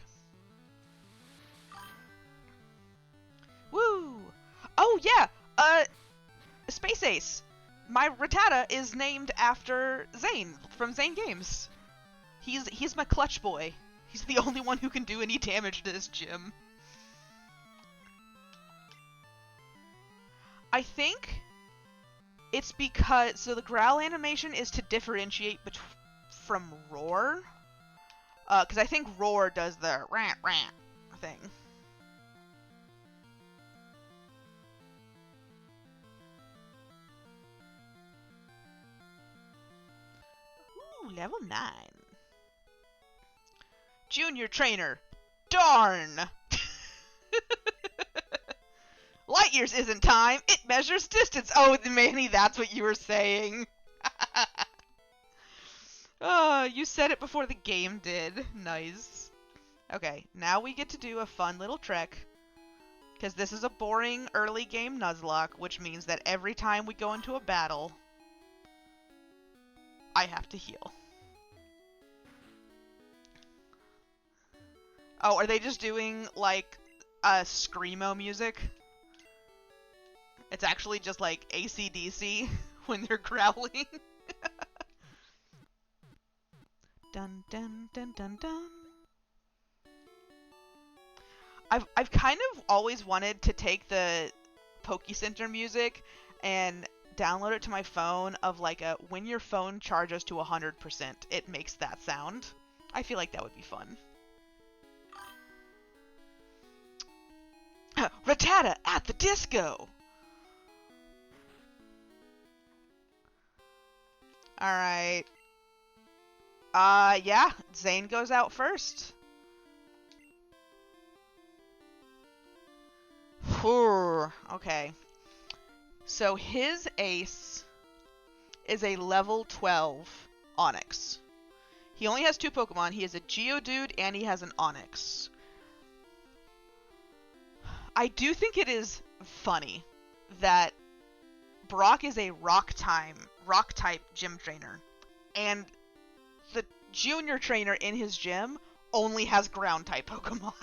Woo! Oh, yeah! Space Ace! My Rattata is named after Zane from Zane Games. He's my clutch boy. He's the only one who can do any damage to this gym. I think it's because... So the growl animation is to differentiate from Roar. Because I think Roar does the rant rant thing. Ooh, level 9. Junior trainer. Darn! Light years isn't time, it measures distance. Oh, Manny, that's what you were saying. Oh, you said it before the game did. Nice. Okay, now we get to do a fun little trick. Because this is a boring early game Nuzlocke, which means that every time we go into a battle, I have to heal. Oh, are they just doing, like, Screamo music? It's actually just, like, AC/DC when they're growling. Dun dun dun dun dun. I've kind of always wanted to take the Pokecenter music and download it to my phone of, like, a when your phone charges to 100%, it makes that sound. I feel like that would be fun. Rattata at the disco! Alright. Yeah, Zane goes out first. Okay. So his ace is a level 12 Onix. He only has 2 Pokemon. He has a Geodude and he has an Onix. I do think it is funny that Brock is a rock type gym trainer, and the junior trainer in his gym only has ground type Pokemon.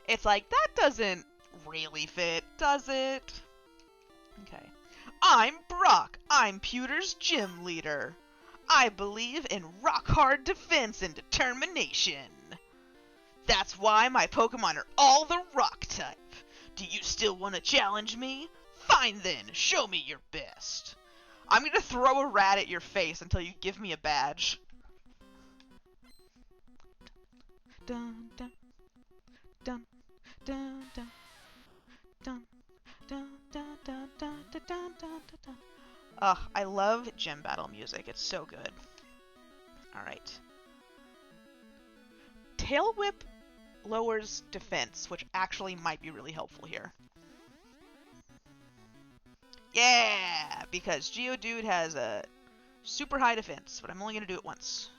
It's like, that doesn't really fit, does it? Okay. I'm Brock. I'm Pewter's gym leader. I believe in rock hard defense and determination. That's why my Pokemon are all the rock type. Do you still want to challenge me? Fine then, show me your best. I'm gonna throw a rat at your face until you give me a badge. Dun dun dun dun dun dun dun dun dun dun dun dun dun. Ugh, I love gym battle music. It's so good. Alright. Tail Whip lowers defense, which actually might be really helpful here. Yeah! Because Geodude has a super high defense, but I'm only going to do it once.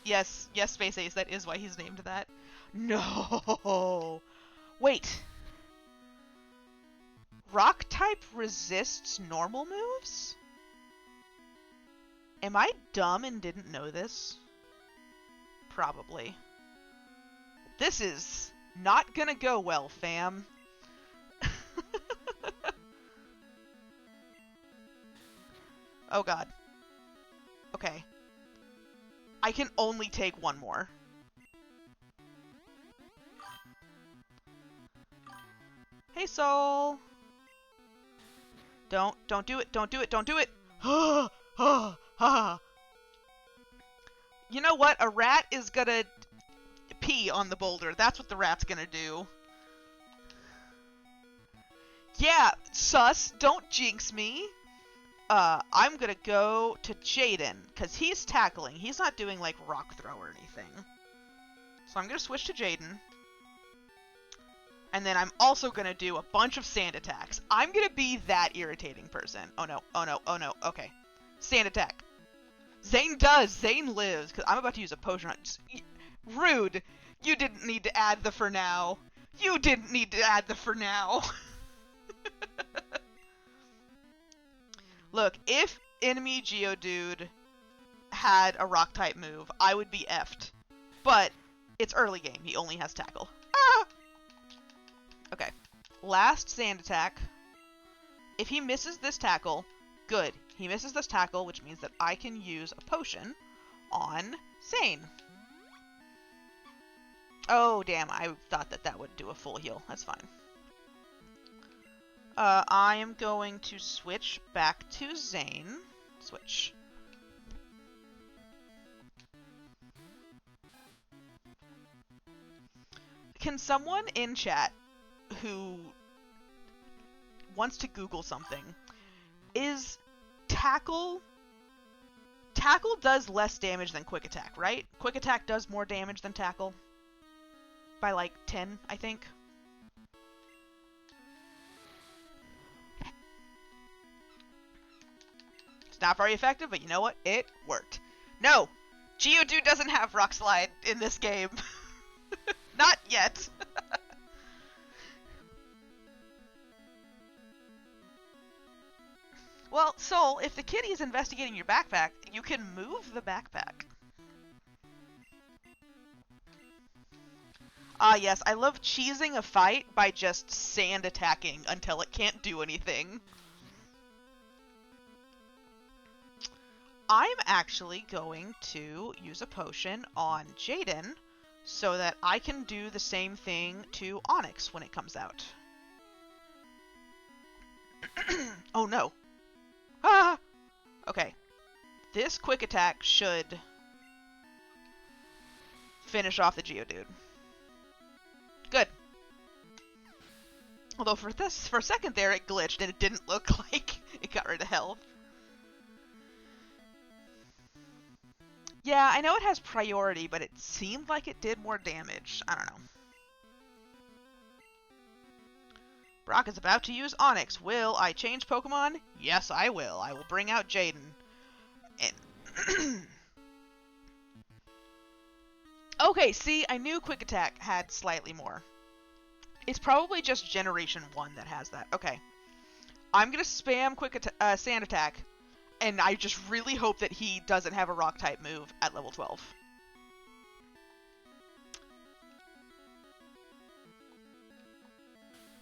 Yes, Space Ace, that is why he's named that. No! Wait. Rock type resists normal moves? Am I dumb and didn't know this? Probably. This is not gonna go well, fam. Oh god. Okay. I can only take one more. Hey, Soul! Don't do it, don't do it, don't do it! You know what? A rat is gonna pee on the boulder. That's what the rat's gonna do. Yeah, sus, don't jinx me. I'm gonna go to Jaden, because he's tackling. He's not doing, like, rock throw or anything. So I'm gonna switch to Jaden. And then I'm also going to do a bunch of sand attacks. I'm going to be that irritating person. Oh no, oh no, oh no, okay. Sand attack. Zane does. Zane lives, because I'm about to use a potion on... Rude. You didn't need to add the for now. You didn't need to add the for now. Look, if enemy Geodude had a rock type move, I would be effed. But it's early game. He only has tackle. Ah! Okay. Last sand attack. If he misses this tackle, good. He misses this tackle, which means that I can use a potion on Zane. Oh, damn. I thought that that would do a full heal. That's fine. I am going to switch back to Zane. Switch. Can someone in chat who wants to Google something, is tackle does less damage than quick attack, right? Quick attack does more damage than tackle by like 10, I think. It's not very effective, but you know what? It worked. No! Geodude doesn't have Rock Slide in this game. Not yet. Well, Soul, if the kitty is investigating your backpack, you can move the backpack. Ah, yes, I love cheesing a fight by just sand attacking until it can't do anything. I'm actually going to use a potion on Jaden so that I can do the same thing to Onyx when it comes out. Oh no. Ah! Okay. This quick attack should finish off the Geodude. Good. Although for a second there it glitched and it didn't look like it got rid of health. Yeah, I know it has priority, but it seemed like it did more damage. I don't know. Brock is about to use Onyx. Will I change Pokemon? Yes, I will. I will bring out Jaden. And okay, see, I knew Quick Attack had slightly more. It's probably just Generation 1 that has that. Okay. I'm going to spam Sand Attack, and I just really hope that he doesn't have a Rock-type move at level 12.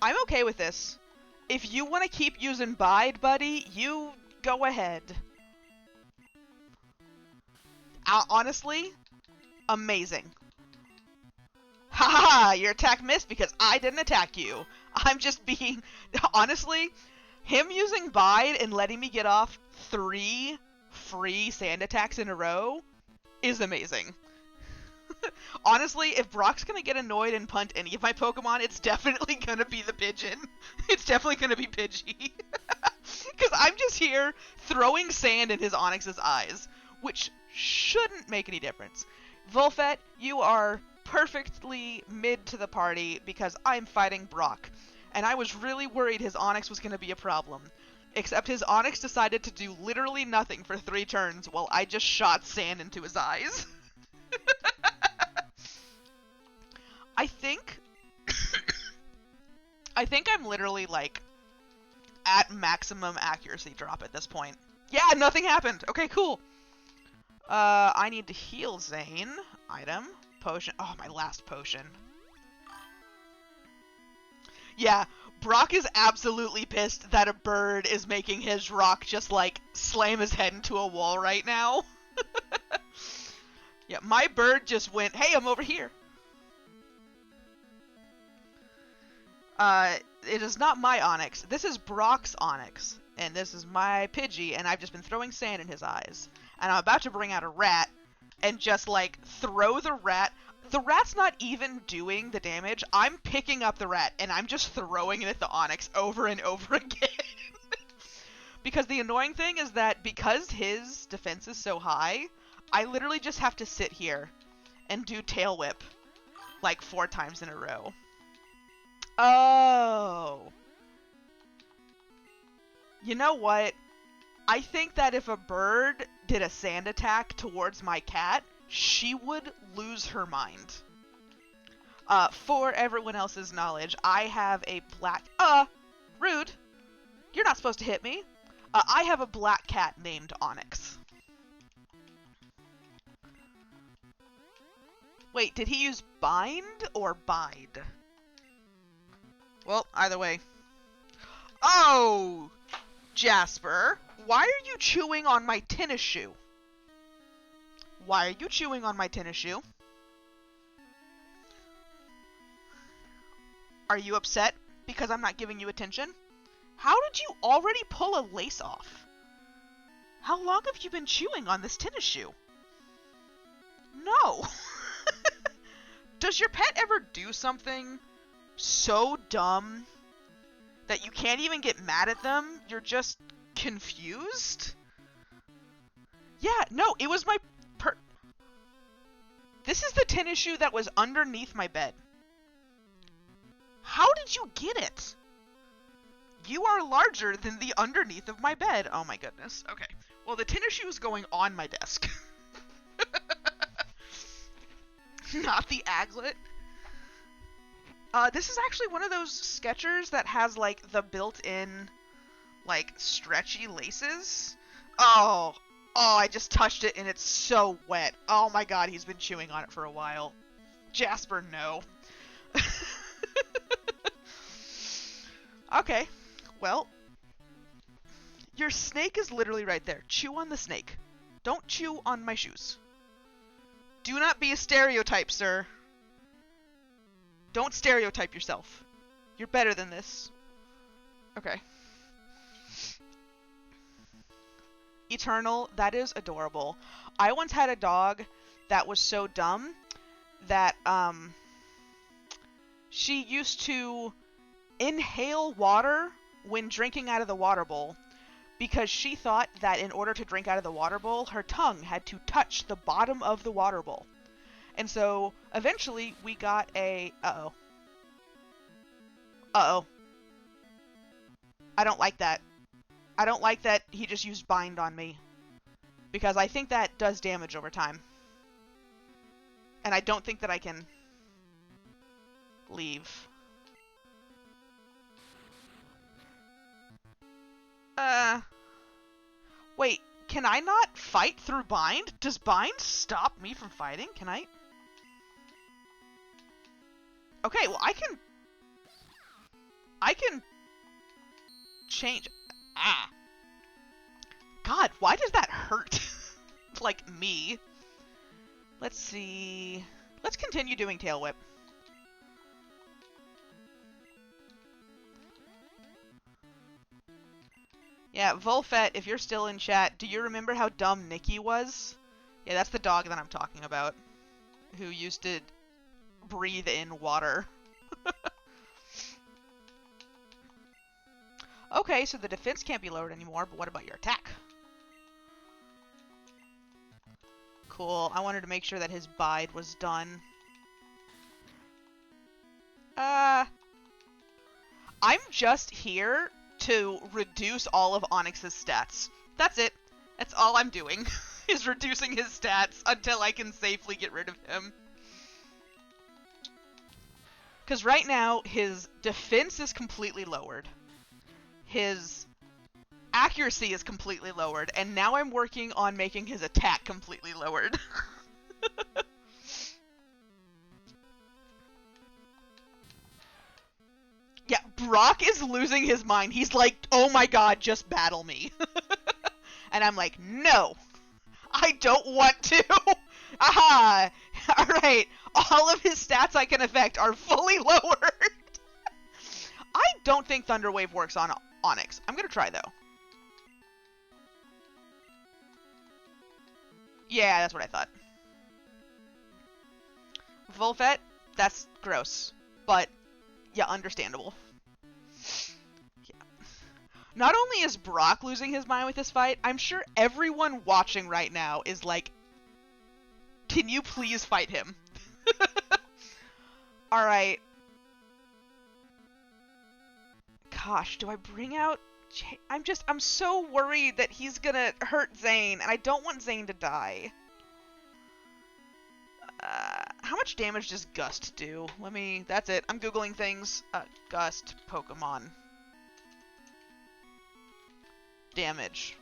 I'm okay with this. If you want to keep using Bide, buddy, you go ahead. Honestly, amazing. Haha, your attack missed because I didn't attack you. I'm just being... Honestly, him using Bide and letting me get off 3 free sand attacks in a row is amazing. Honestly, if Brock's gonna get annoyed and punt any of my Pokemon, it's definitely gonna be the Pigeon. It's definitely gonna be Pidgey. Because I'm just here throwing sand in his Onyx's eyes, which shouldn't make any difference. Volfet, you are perfectly mid to the party because I'm fighting Brock. And I was really worried his Onyx was gonna be a problem. Except his Onyx decided to do literally nothing for 3 turns while I just shot sand into his eyes. I think I'm literally, like, at maximum accuracy drop at this point. Yeah, nothing happened! Okay, cool! I need to heal Zane. Item. Potion. Oh, my last potion. Yeah, Brock is absolutely pissed that a bird is making his rock just, like, slam his head into a wall right now. Yeah, my bird just went, hey, I'm over here! It is not my Onyx. This is Brock's Onyx. And this is my Pidgey, and I've just been throwing sand in his eyes. And I'm about to bring out a rat, and just, like, throw the rat. The rat's not even doing the damage. I'm picking up the rat, and I'm just throwing it at the Onyx over and over again. Because the annoying thing is that because his defense is so high, I literally just have to sit here and do Tail Whip, like, 4 times in a row. Oh. You know what? I think that if a bird did a sand attack towards my cat, she would lose her mind. For everyone else's knowledge, I have a black... rude. You're not supposed to hit me. I have a black cat named Onyx. Wait, did he use bind or bide? Well, either way. Oh! Jasper, why are you chewing on my tennis shoe? Why are you chewing on my tennis shoe? Are you upset because I'm not giving you attention? How did you already pull a lace off? How long have you been chewing on this tennis shoe? No. Does your pet ever do something so dumb that you can't even get mad at them? You're just confused? Yeah, no, it was my This is the tennis shoe that was underneath my bed. How did you get it? You are larger than the underneath of my bed. Oh my goodness. Okay. Well, the tennis shoe is going on my desk. Not the aglet. This is actually one of those Skechers that has, like, the built-in, like, stretchy laces. Oh, I just touched it and it's so wet. Oh my god, he's been chewing on it for a while. Jasper, no. Okay, well, your snake is literally right there. Chew on the snake. Don't chew on my shoes. Do not be a stereotype, sir. Don't stereotype yourself. You're better than this. Okay. Eternal, that is adorable. I once had a dog that was so dumb that, she used to inhale water when drinking out of the water bowl because she thought that in order to drink out of the water bowl, her tongue had to touch the bottom of the water bowl. And so, eventually, we got a... Uh-oh. Uh-oh. I don't like that. I don't like that he just used bind on me. Because I think that does damage over time. And I don't think that I can... leave. Wait, can I not fight through bind? Does bind stop me from fighting? Can I? Okay, well, I can change. Ah. God, why does that hurt? Like me. Let's see. Let's continue doing Tail Whip. Yeah, Volfet, if you're still in chat, do you remember how dumb Nikki was? Yeah, that's the dog that I'm talking about. Who used to breathe in water. Okay, so the defense can't be lowered anymore, but what about your attack? Cool, I wanted to make sure that his bide was done. I'm just here to reduce all of Onyx's stats. That's it. That's all I'm doing, is reducing his stats until I can safely get rid of him. Because right now, his defense is completely lowered. His accuracy is completely lowered, and now I'm working on making his attack completely lowered. Yeah, Brock is losing his mind. He's like, oh my god, just battle me. And I'm like, no, I don't want to. Aha! Alright, all of his stats I can affect are fully lowered. I don't think Thunder Wave works on Onyx. I'm gonna try, though. Yeah, that's what I thought. Volfet, that's gross. But, yeah, understandable. Yeah. Not only is Brock losing his mind with this fight, I'm sure everyone watching right now is like, can you please fight him? Alright. gosh, do I bring out... I'm so worried that he's gonna hurt Zane, and I don't want Zane to die. How much damage does Gust do? That's it. I'm Googling things. Gust Pokemon. Damage.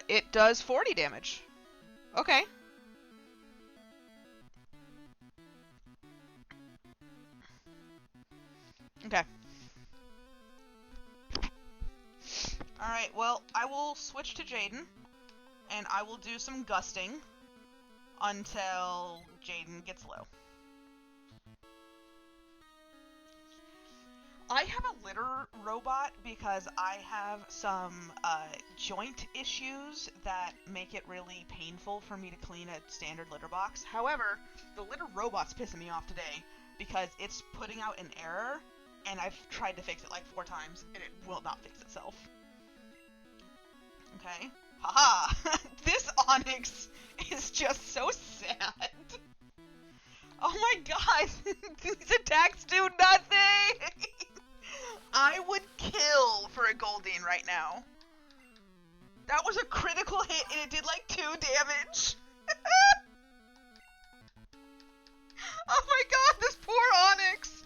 It does 40 damage. Okay. Okay. Alright, well, I will switch to Jaden, and I will do some gusting until Jaden gets low. I have a litter robot because I have some joint issues that make it really painful for me to clean a standard litter box. However, the litter robot's pissing me off today because it's putting out an error, and I've tried to fix it like 4 times, and it will not fix itself. Okay. Haha! This Onyx is just so sad. Oh my god! These attacks do nothing! I would kill for a Goldeen right now. That was a critical hit and it did like 2 damage. Oh my god, this poor Onyx!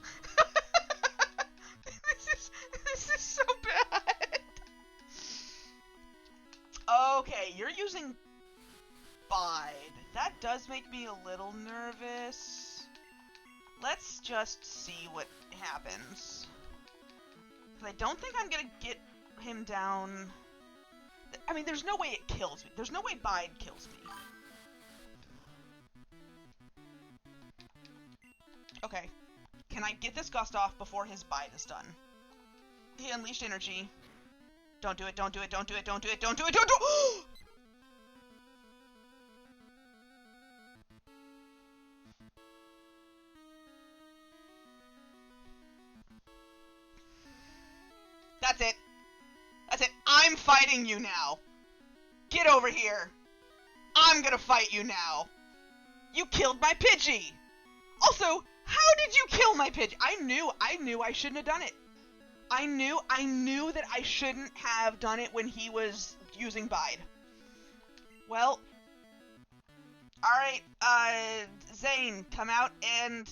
This is so bad. Okay, you're using Bide. That does make me a little nervous. Let's just see what happens. I don't think I'm gonna get him down. I mean, there's no way it kills me. There's no way Bide kills me. Okay. Can I get this Gust off before his Bide is done? He unleashed energy. Don't do it, don't do it, don't do it, don't do it, don't do it, don't do it! That's it. That's it. I'm fighting you now. Get over here. I'm gonna fight you now. You killed my Pidgey. Also, how did you kill my Pidgey? I knew I shouldn't have done it. I knew that I shouldn't have done it when he was using Bide. Well, alright, Zane, come out and...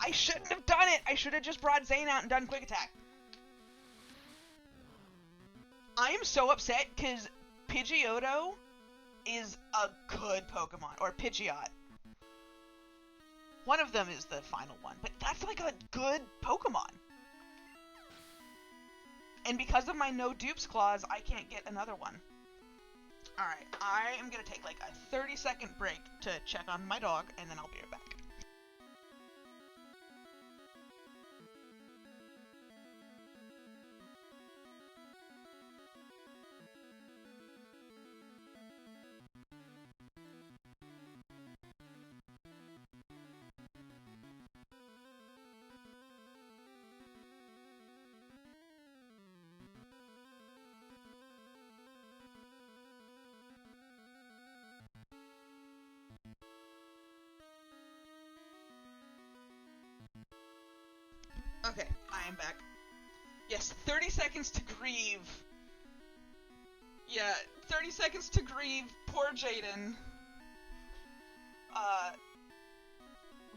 I shouldn't have done it. I should have just brought Zane out and done Quick Attack. I am so upset because Pidgeotto is a good Pokemon, or Pidgeot. One of them is the final one, but that's like a good Pokemon. And because of my no dupes clause, I can't get another one. Alright, I am gonna take like a 30-second break to check on my dog, and then I'll be right back. Okay, I am back. Yes, 30 seconds to grieve. Yeah, 30 seconds to grieve poor Jaden.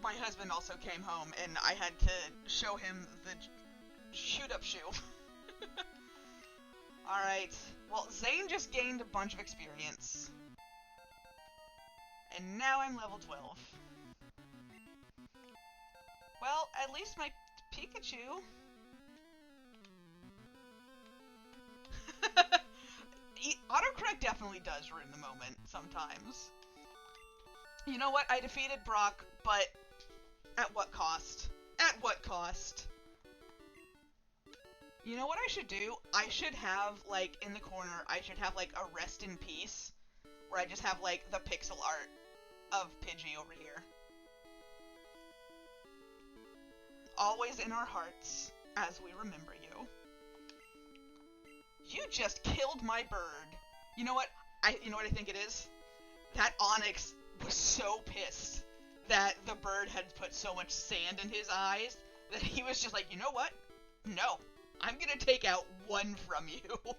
My husband also came home, and I had to show him the shoot-up shoe. Alright, well, Zane just gained a bunch of experience. And now I'm level 12. Well, at least my Pikachu... Autocorrect definitely does ruin the moment sometimes. You know what? I defeated Brock, but at what cost? At what cost? You know what I should do? I should have, like, in the corner, I should have, like, a rest in peace, where I just have, like, the pixel art of Pidgey over here. Always in our hearts, as we remember you. You just killed my bird. You know what? You know what I think it is? That Onyx was so pissed that the bird had put so much sand in his eyes that he was just like, you know what? No, I'm gonna take out one from you.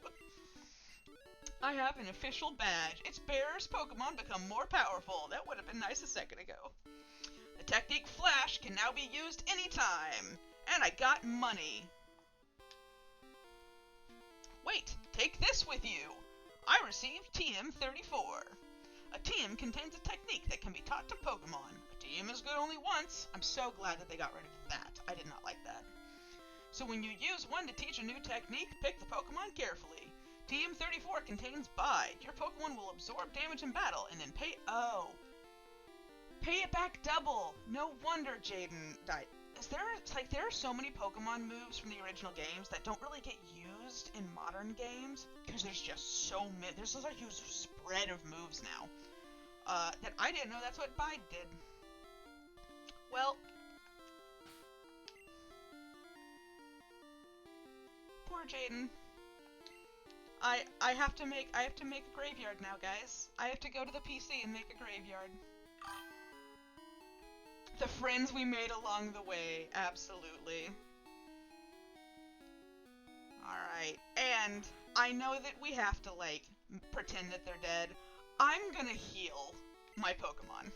I have an official badge. Its bearer's Pokemon become more powerful. That would have been nice a second ago. The technique Flash can now be used anytime. And I got money. Wait, take this with you. I received TM34. A TM contains a technique that can be taught to Pokemon. A TM is good only once. I'm so glad that they got rid of that. I did not like that. So when you use one to teach a new technique, pick the Pokemon carefully. TM34 contains Bide. Your Pokemon will absorb damage in battle and then pay it back double. No wonder Jaden died. There are so many Pokemon moves from the original games that don't really get used in modern games because there's just so many. There's such a huge spread of moves now that I didn't know that's what Bide did. Well, poor Jaden. I have to make a graveyard now, guys. I have to go to the PC and make a graveyard. The friends we made along the way, absolutely. Alright, and I know that we have to, like, pretend that they're dead. I'm gonna heal my Pokemon.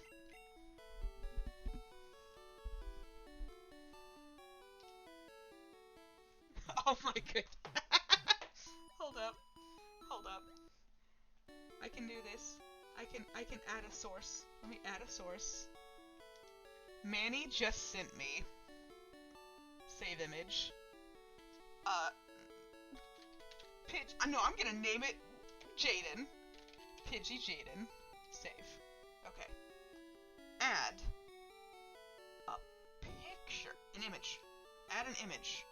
Oh my goodness. Hold up. I can do this. I can add a source. Let me add a source. Manny just sent me. Save image. No, I'm gonna name it Jaden. Pidgey Jaden. Save. Okay. Add a picture. An image. Add an image.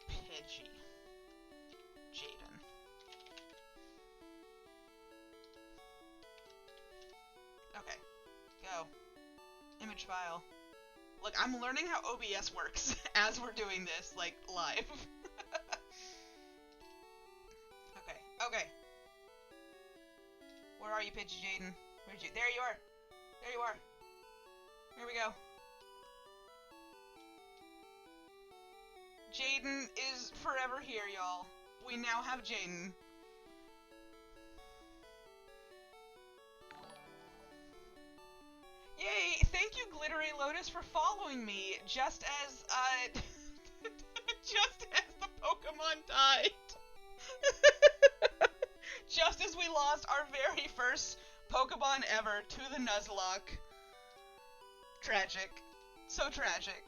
Pidgey Jaden. Okay. Go. Image file. Look, I'm learning how OBS works as we're doing this, like, live. Okay. Where are you, Pidgey Jaden? Where'd you? There you are. Here we go. Jaden is forever here, y'all. We now have Jaden. Yay! Thank you, Glittery Lotus, for following me just as the Pokemon died. Just as we lost our very first Pokemon ever to the Nuzlocke. Tragic. So tragic.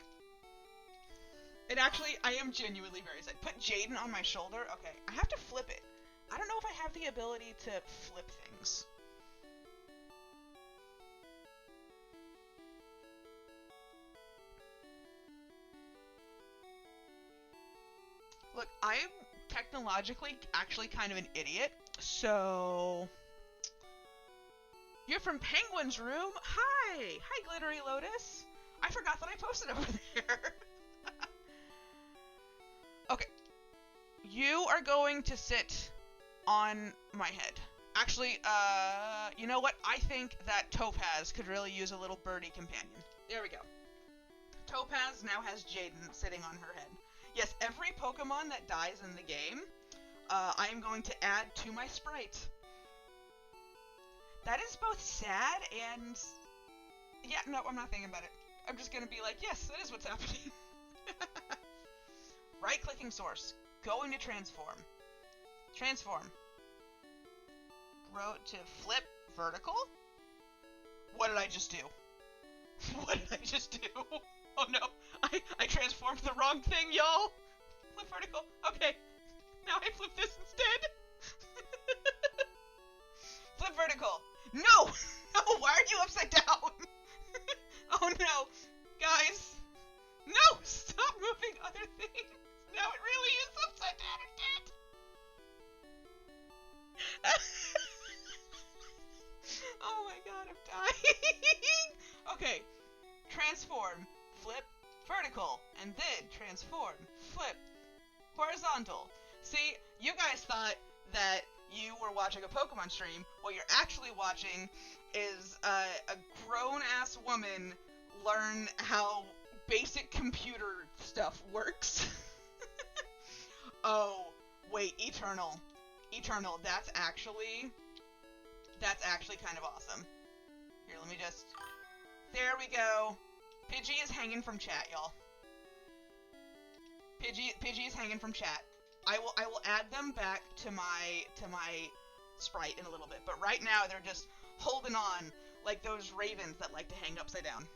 And actually, I am genuinely very sad. Put Jaden on my shoulder. Okay, I have to flip it. I don't know if I have the ability to flip things. Look, I'm technologically actually kind of an idiot, so... You're from Penguin's room? Hi! Hi, Glittery Lotus! I forgot that I posted over there. Okay. You are going to sit on my head. Actually, you know what? I think that Topaz could really use a little birdie companion. There we go. Topaz now has Jaden sitting on her head. Yes, every Pokemon that dies in the game, I am going to add to my sprite. That is both sad and... Yeah, no, I'm not thinking about it. I'm just gonna be like, yes, that is what's happening. Right-clicking source. Going to transform. Transform. Row to flip vertical? What did I just do? What did I just do? Oh no, I transformed the wrong thing, y'all! Flip vertical. Okay, now I flip this instead. Flip vertical. No! No, why are you upside down? Oh no, guys. No, stop moving other things. Now it really is upside down again. Oh my god, I'm dying. Okay, transform, flip, vertical, and then transform, flip, horizontal. See, you guys thought that you were watching a Pokemon stream. What you're actually watching is a grown-ass woman learn how basic computer stuff works. Oh, wait, Eternal. Eternal, that's actually kind of awesome. Here, let me just... There we go. Pidgey is hanging from chat, y'all. Pidgey is hanging from chat. I will add them back to my sprite in a little bit, but right now they're just holding on like those ravens that like to hang upside down.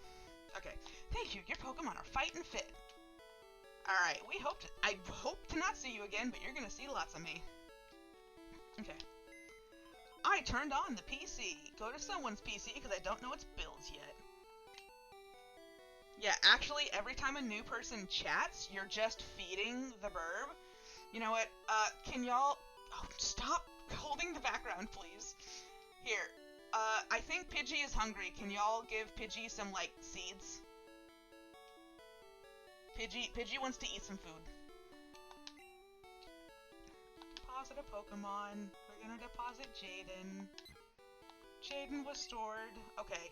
Okay, thank you. Your Pokemon are fighting fit. All right, I hope to not see you again, but you're gonna see lots of me. Okay. I turned on the PC. Go to someone's PC because I don't know its builds yet. Yeah, actually, every time a new person chats, you're just feeding the burb. You know what? Can y'all... Oh, stop holding the background, please. Here. I think Pidgey is hungry. Can y'all give Pidgey some, like, seeds? Pidgey wants to eat some food. Deposit a Pokemon. We're gonna deposit Jaden. Jaden was stored. Okay.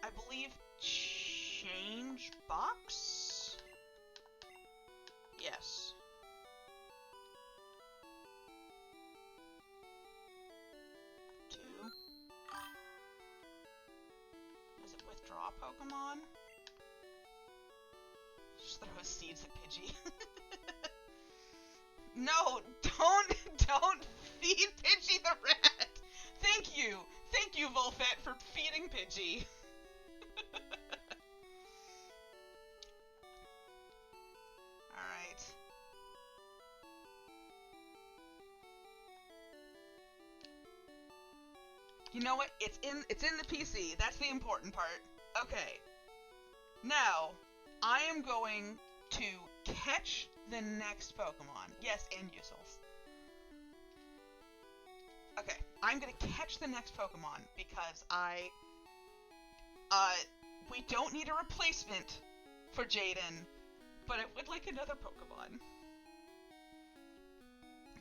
I believe change box? Yes. Does it withdraw Pokemon? Just throw seeds at Pidgey. No, don't feed Pidgey the rat! Thank you, Volfet, for feeding Pidgey. Alright. You know what? It's in the PC. That's the important part. Okay. Now, I am going to catch the next Pokemon. Yes, and Yusels. Okay, I'm gonna catch the next Pokemon because we don't need a replacement for Jaden, but I would like another Pokemon.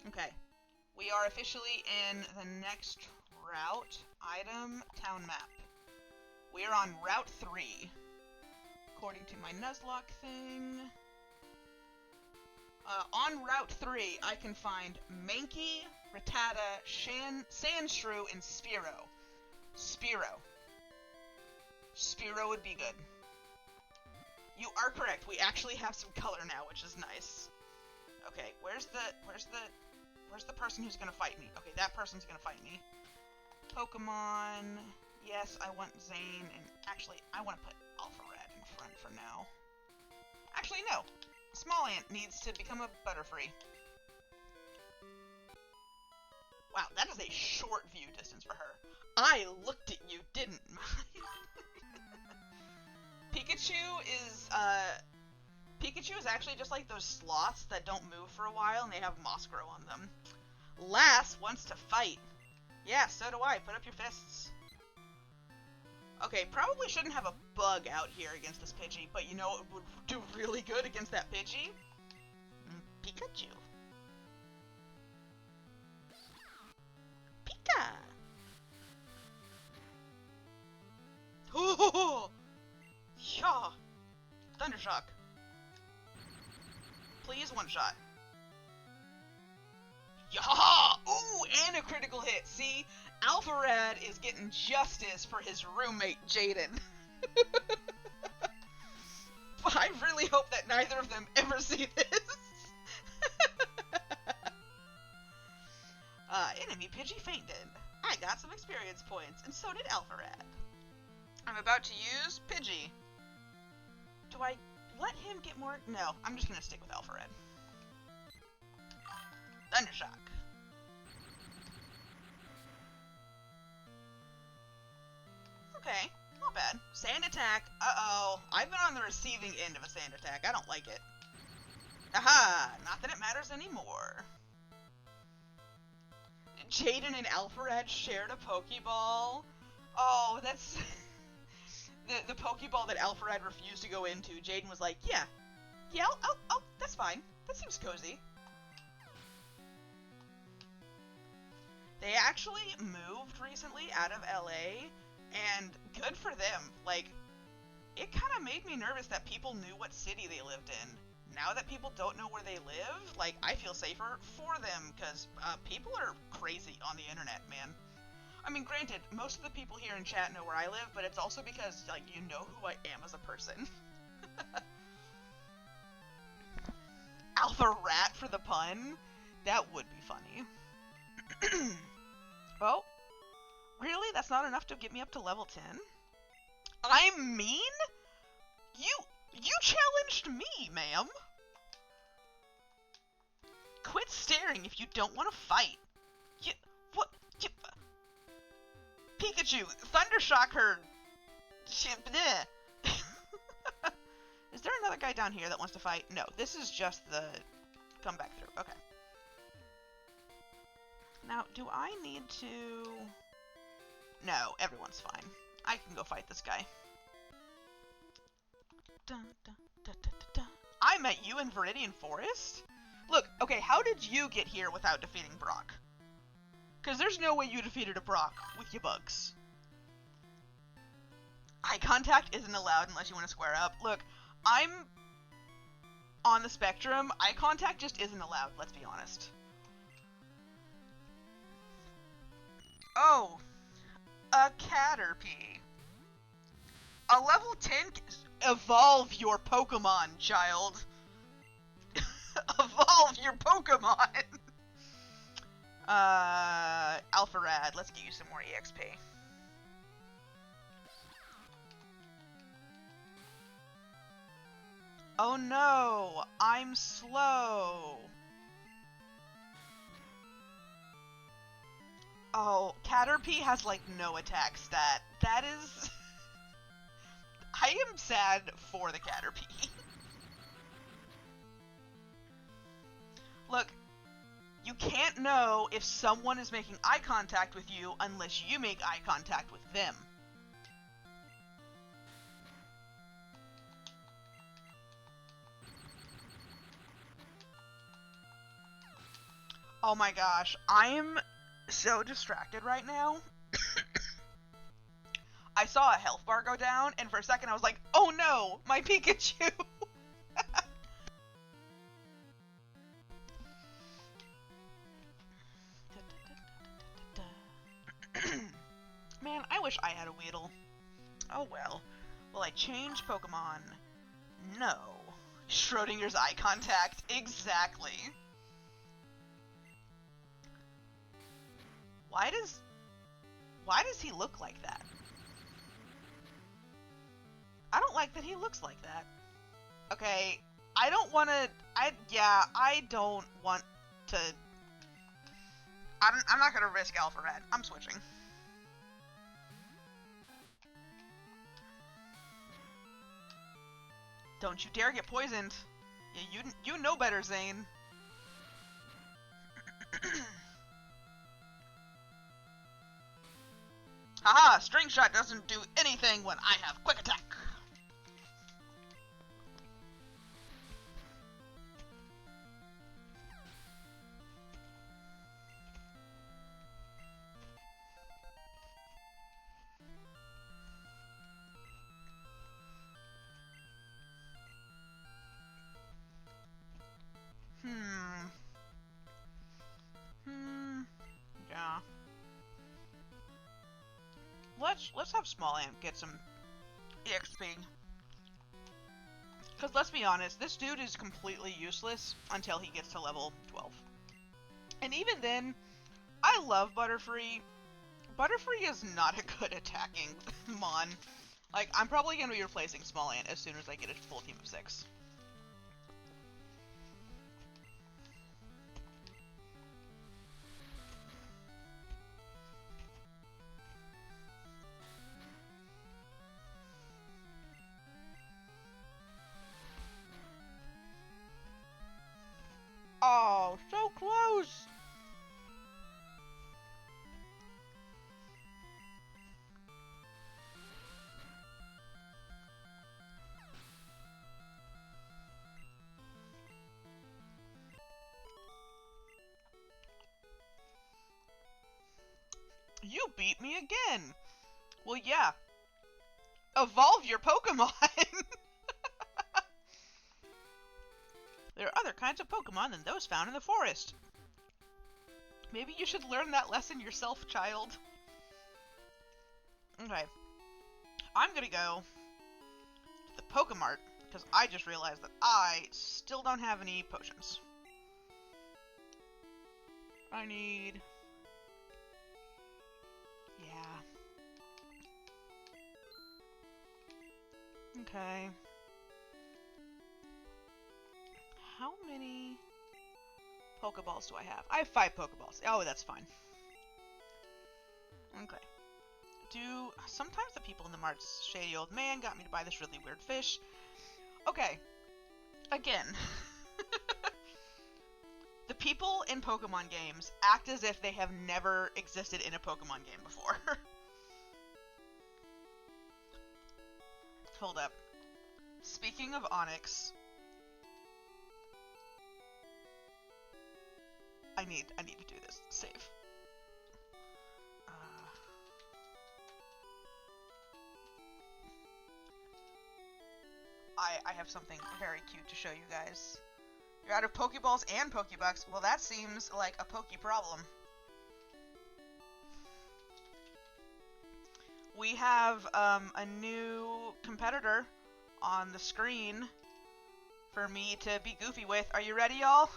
Okay, we are officially in the next route. Item, town map. We are on Route 3. According to my Nuzlocke thing. On Route 3, I can find Mankey, Rattata, Sandshrew, and Spearow. Spearow would be good. You are correct. We actually have some color now, which is nice. Okay, where's the person who's gonna fight me? Okay, that person's gonna fight me. Pokemon. Yes, I want Zane, and actually, I want to put Alpharad in front for now. Actually, no. Small Ant needs to become a Butterfree. Wow, that is a short view distance for her. I looked at you, didn't I? Pikachu is actually just like those sloths that don't move for a while and they have moss grow on them. Lass wants to fight. Yeah, so do I. Put up your fists. Okay, probably shouldn't have a bug out here against this Pidgey, but you know it would do really good against that Pidgey? Pikachu. Pika! Oh! Yeah! Thundershock. Please, one shot. Yaha! Ooh, and a critical hit. See? Alpharad is getting justice for his roommate, Jaden. But I really hope that neither of them ever see this. Enemy Pidgey fainted. I got some experience points, and so did Alpharad. I'm about to use Pidgey. Do I let him get more? No, I'm just gonna stick with Alpharad. Thundershock. Okay, not bad. Sand attack. Uh-oh. I've been on the receiving end of a sand attack. I don't like it. Aha! Not that it matters anymore. Jaden and Alpharad shared a Pokeball. Oh, that's... the Pokeball that Alpharad refused to go into. Jaden was like, yeah, that's fine. That seems cozy. They actually moved recently out of LA, and good for them. Like, it kind of made me nervous that people knew what city they lived in. Now that people don't know where they live, like, I feel safer for them, because people are crazy on the internet, man. I mean, granted, most of the people here in chat know where I live, but it's also because, like, you know who I am as a person. Alpha rat for the pun? That would be funny. Well, really? That's not enough to get me up to level 10? I'm mean? You challenged me, ma'am. Quit staring if you don't want to fight. You, what? You, Pikachu, Thundershock her. Is there another guy down here that wants to fight? No, this is just the come back through. Okay. Now, do I need to... No, everyone's fine. I can go fight this guy. Dun, dun, dun, dun, dun, dun. I met you in Viridian Forest? Look, okay, how did you get here without defeating Brock? Because there's no way you defeated a Brock with your bugs. Eye contact isn't allowed unless you want to square up. Look, I'm on the spectrum. Eye contact just isn't allowed, let's be honest. Oh, a Caterpie. A level 10... Evolve your Pokemon, child. Evolve your Pokemon. Alpha Rad, let's get you some more EXP. Oh no, I'm slow. Oh, Caterpie has like no attack stat. That is... I am sad for the Caterpie. Look, you can't know if someone is making eye contact with you unless you make eye contact with them. Oh my gosh, I am so distracted right now. I saw a health bar go down, and for a second I was like, oh no, my Pikachu! Man, I wish I had a Weedle. Oh well. Will I change Pokemon? No. Schrodinger's eye contact. Exactly. Why does he look like that? I don't like that he looks like that. Okay, I don't want to... I don't want to... I'm not going to risk Alpha Red. I'm switching. Don't you dare get poisoned. Yeah, you know better, Zane. Haha, String Shot doesn't do anything when I have Quick Attack. Yeah. Let's have Small Ant get some EXP. Because let's be honest, this dude is completely useless until he gets to level 12. And even then, I love Butterfree. Butterfree is not a good attacking mon. Like, I'm probably going to be replacing Small Ant as soon as I get a full team of 6. Oh, so close! you beat me again. Well, yeah. Evolve your Pokemon. There are other kinds of Pokemon than those found in the forest. Maybe you should learn that lesson yourself, child. Okay. I'm gonna go to the Pokemart, because I just realized that I still don't have any potions. I need... Yeah. Okay. How many Pokeballs do I have? I have 5 Pokeballs. Oh, that's fine. Okay. Sometimes the people in the mart's shady old man got me to buy this really weird fish. Okay. Again. The people in Pokemon games act as if they have never existed in a Pokemon game before. Hold up. Speaking of Onix, I need to do this. Save. I have something very cute to show you guys. You're out of Pokeballs and Pokebucks. Well, that seems like a Poke problem. We have a new competitor on the screen for me to be goofy with. Are you ready, y'all?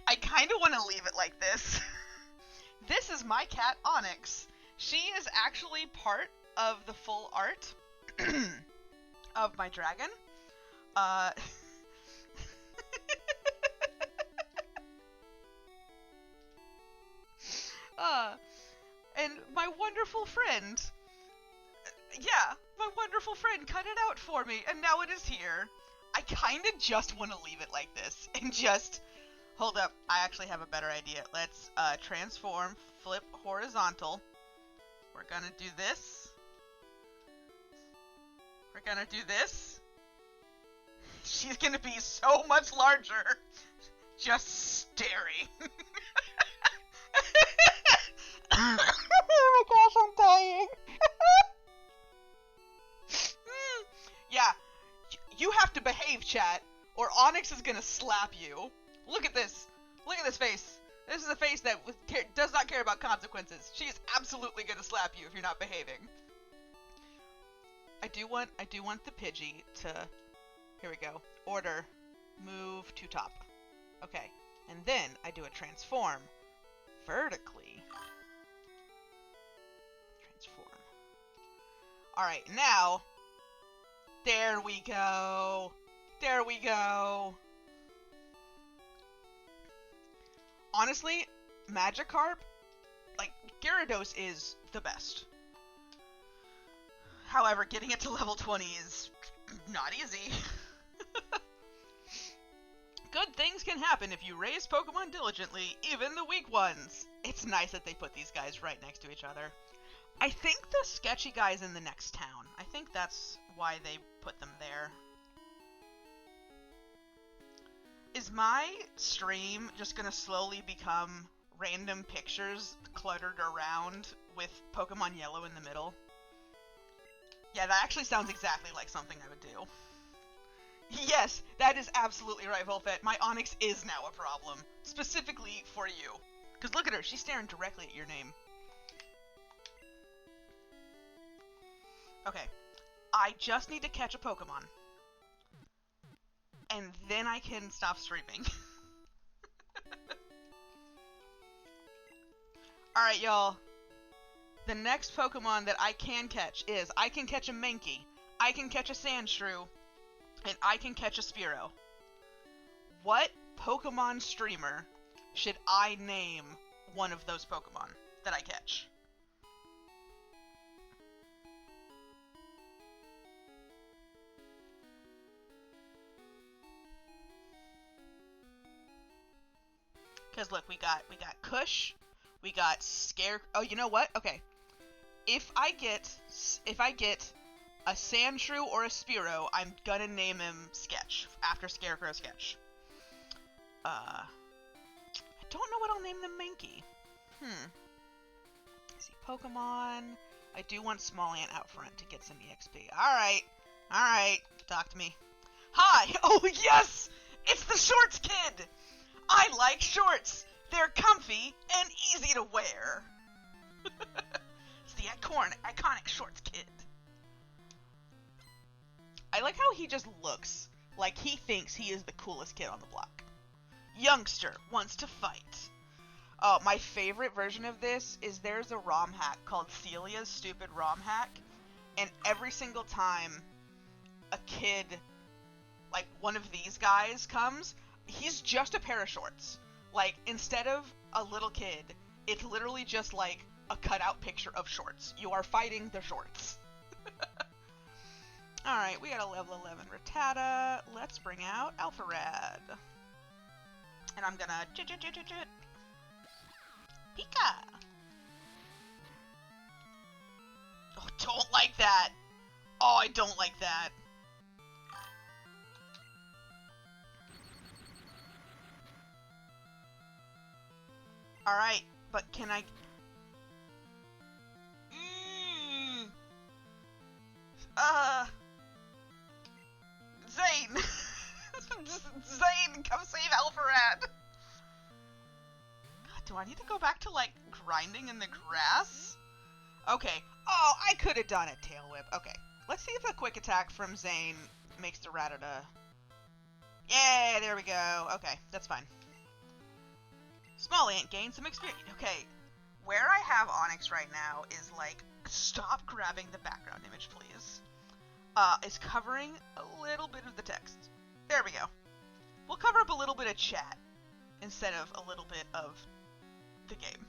I kind of want to leave it like this. This is my cat, Onyx. She is actually part of the full art of my dragon. And my wonderful friend, my wonderful friend cut it out for me, and now it is here. I kind of just want to leave it like this, and just... Hold up, I actually have a better idea. Let's transform, flip horizontal. We're gonna do this. We're gonna do this. She's gonna be so much larger. Just staring. Oh my gosh, I'm dying. Yeah, you have to behave, chat, or Onyx is gonna slap you. Look at this. Look at this face. This is a face that does not care about consequences. She is absolutely gonna slap you if you're not behaving. I do want the Pidgey to... Here we go. Order. Move to top. Okay. And then I do a transform. Vertically. Transform. Alright, now... There we go. There we go. Honestly, Magikarp, like, Gyarados is the best. However, getting it to level 20 is not easy. Good things can happen if you raise Pokemon diligently, even the weak ones. It's nice that they put these guys right next to each other. I think the sketchy guy's in the next town. I think that's why they put them there. Is my stream just gonna slowly become random pictures cluttered around with Pokemon Yellow in the middle? Yeah, that actually sounds exactly like something I would do. Yes, that is absolutely right, Volfet. My Onix is now a problem. Specifically for you. Because look at her, she's staring directly at your name. Okay. I just need to catch a Pokemon. And then I can stop streaming. Alright, y'all. The next Pokemon that I can catch is, I can catch a Mankey, I can catch a Sandshrew, and I can catch a Spearow. What Pokemon streamer should I name one of those Pokemon that I catch? Because look, we got Kush, we got Scare. Oh, you know what? Okay, if I get a Sandshrew or a Spearow, I'm gonna name him Sketch, after Scarecrow Sketch. I don't know what I'll name the Mankey. Let's see, Pokemon. I do want Small Ant out front to get some EXP. Alright, talk to me. Hi! Oh, yes! It's the Shorts Kid! I like shorts! They're comfy and easy to wear. It's the iconic Shorts Kid. I like how he just looks like he thinks he is the coolest kid on the block. Youngster wants to fight. Oh, my favorite version of this is there's a ROM hack called Celia's Stupid ROM Hack, and every single time a kid, like one of these guys, comes, he's just a pair of shorts. Like, instead of a little kid, it's literally just like a cutout picture of shorts. You are fighting the shorts. Alright, we got a level 11 Rattata. Let's bring out Alpharad. And I'm gonna Pika! Oh, don't like that! Oh, I don't like that. Alright, but can I... Zane! Zane, come save Alpharad! Do I need to go back to, like, grinding in the grass? Okay. Oh, I could have done a Tail Whip. Okay. Let's see if a quick attack from Zane makes the Rattata... Yeah, there we go. Okay, that's fine. Small Ant gained some experience. Okay, where I have Onyx right now is, like... Stop grabbing the background image, please. Is covering a little bit of the text. There we go. We'll cover up a little bit of chat instead of a little bit of the game.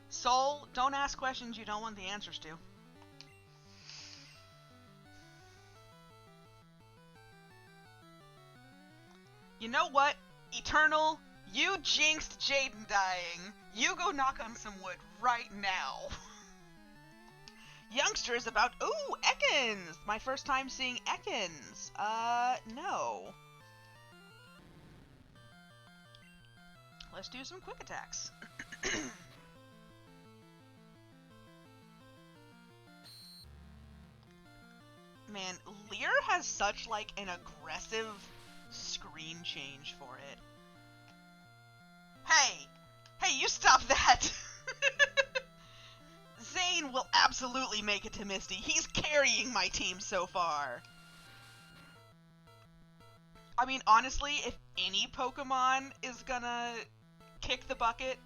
Soul, don't ask questions you don't want the answers to. You know what? Eternal, you jinxed Jaden dying. You go knock on some wood right now. Youngster is about... Ooh, Ekans! My first time seeing Ekans. No. Let's do some quick attacks. Man, Leer has such, like, an aggressive screen change for it. Hey! Hey, you stop that! Zane will absolutely make it to Misty. He's carrying my team so far. I mean, honestly, if any Pokemon is gonna kick the bucket,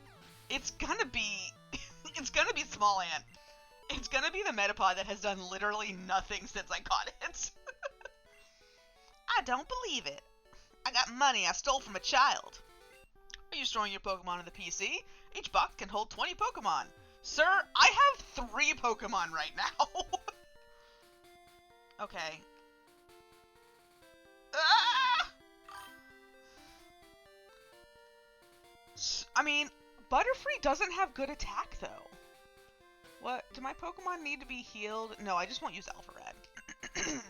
it's gonna be... it's gonna be Small Ant. It's gonna be the Metapod that has done literally nothing since I caught it. I don't believe it. I got money I stole from a child. Are you storing your Pokemon on the PC? Each box can hold 20 Pokemon. Sir, I have 3 Pokemon right now. Okay. Ah! I mean, Butterfree doesn't have good attack, though. What? Do my Pokemon need to be healed? No, I just won't use Alpharad.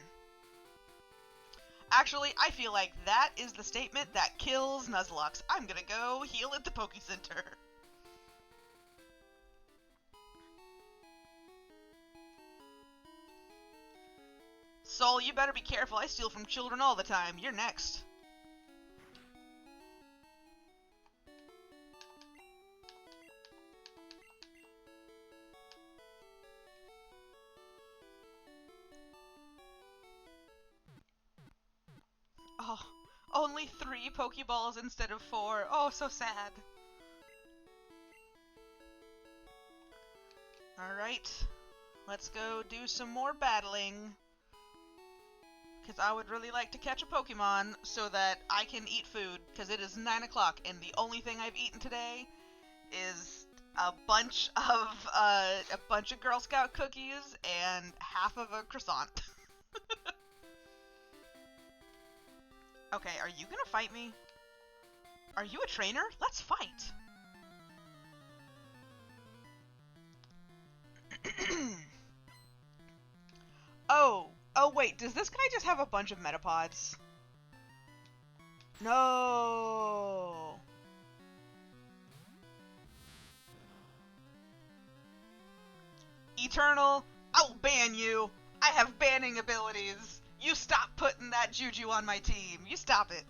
Actually, I feel like that is the statement that kills Nuzlocke. I'm gonna go heal at the Poke Center. Soul, you better be careful. I steal from children all the time. You're next. Oh, only 3 Pokeballs instead of 4. Oh, so sad. Alright, let's go do some more battling. Because I would really like to catch a Pokemon so that I can eat food, because it is 9 o'clock and the only thing I've eaten today is a bunch of Girl Scout cookies and half of a croissant. Okay, are you gonna fight me? Are you a trainer? Let's fight! Wait, does this guy just have a bunch of metapods? No! Eternal, I'll ban you! I have banning abilities! You stop putting that juju on my team! You stop it!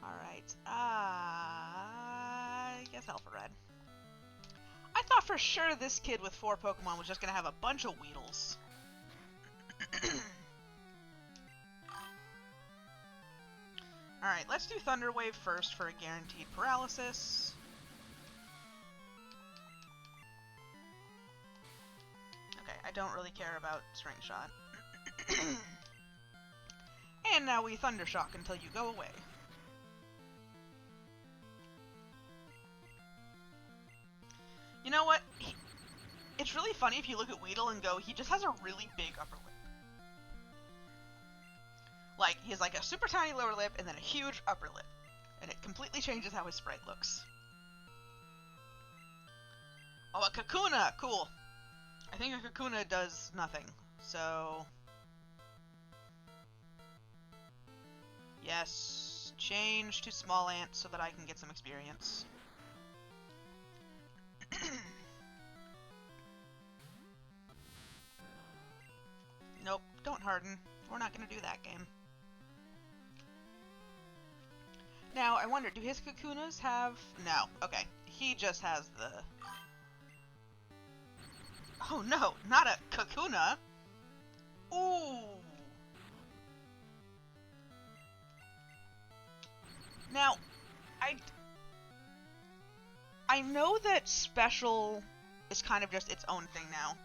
Alright, I guess Alpha Red. I thought for sure this kid with 4 Pokemon was just gonna have a bunch of Weedles. Alright, let's do Thunder Wave first for a guaranteed paralysis. Okay, I don't really care about String Shot. And now we Thunder Shock until you go away. You know what? It's really funny if you look at Weedle and go, he just has a really big upper lip. Like, he has like a super tiny lower lip and then a huge upper lip. And it completely changes how his sprite looks. Oh, a Kakuna! Cool. I think a Kakuna does nothing. So... yes, change to Small Ant so that I can get some experience. Nope, don't harden. We're not gonna do that game. Now, I wonder, do his Kakunas have... no, okay. He just has the... oh no, not a Kakuna! Ooh! Now, I know that special is kind of just its own thing now.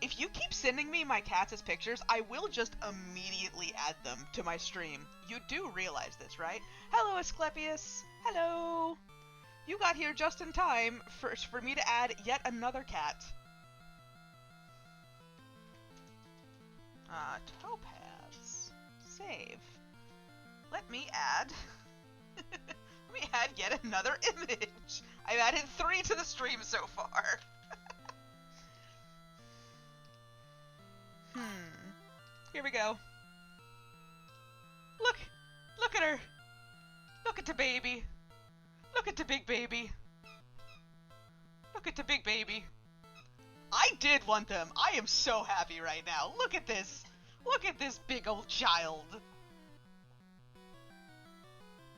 If you keep sending me my cats as pictures, I will just immediately add them to my stream. You do realize this, right? Hello, Asclepius. Hello. You got here just in time for me to add yet another cat. Topaz. Save. Let me add... let me add yet another image. I've added 3 to the stream so far. Here we go. Look! Look at her! Look at the baby! Look at the big baby! Look at the big baby! I did want them! I am so happy right now! Look at this! Look at this big old child!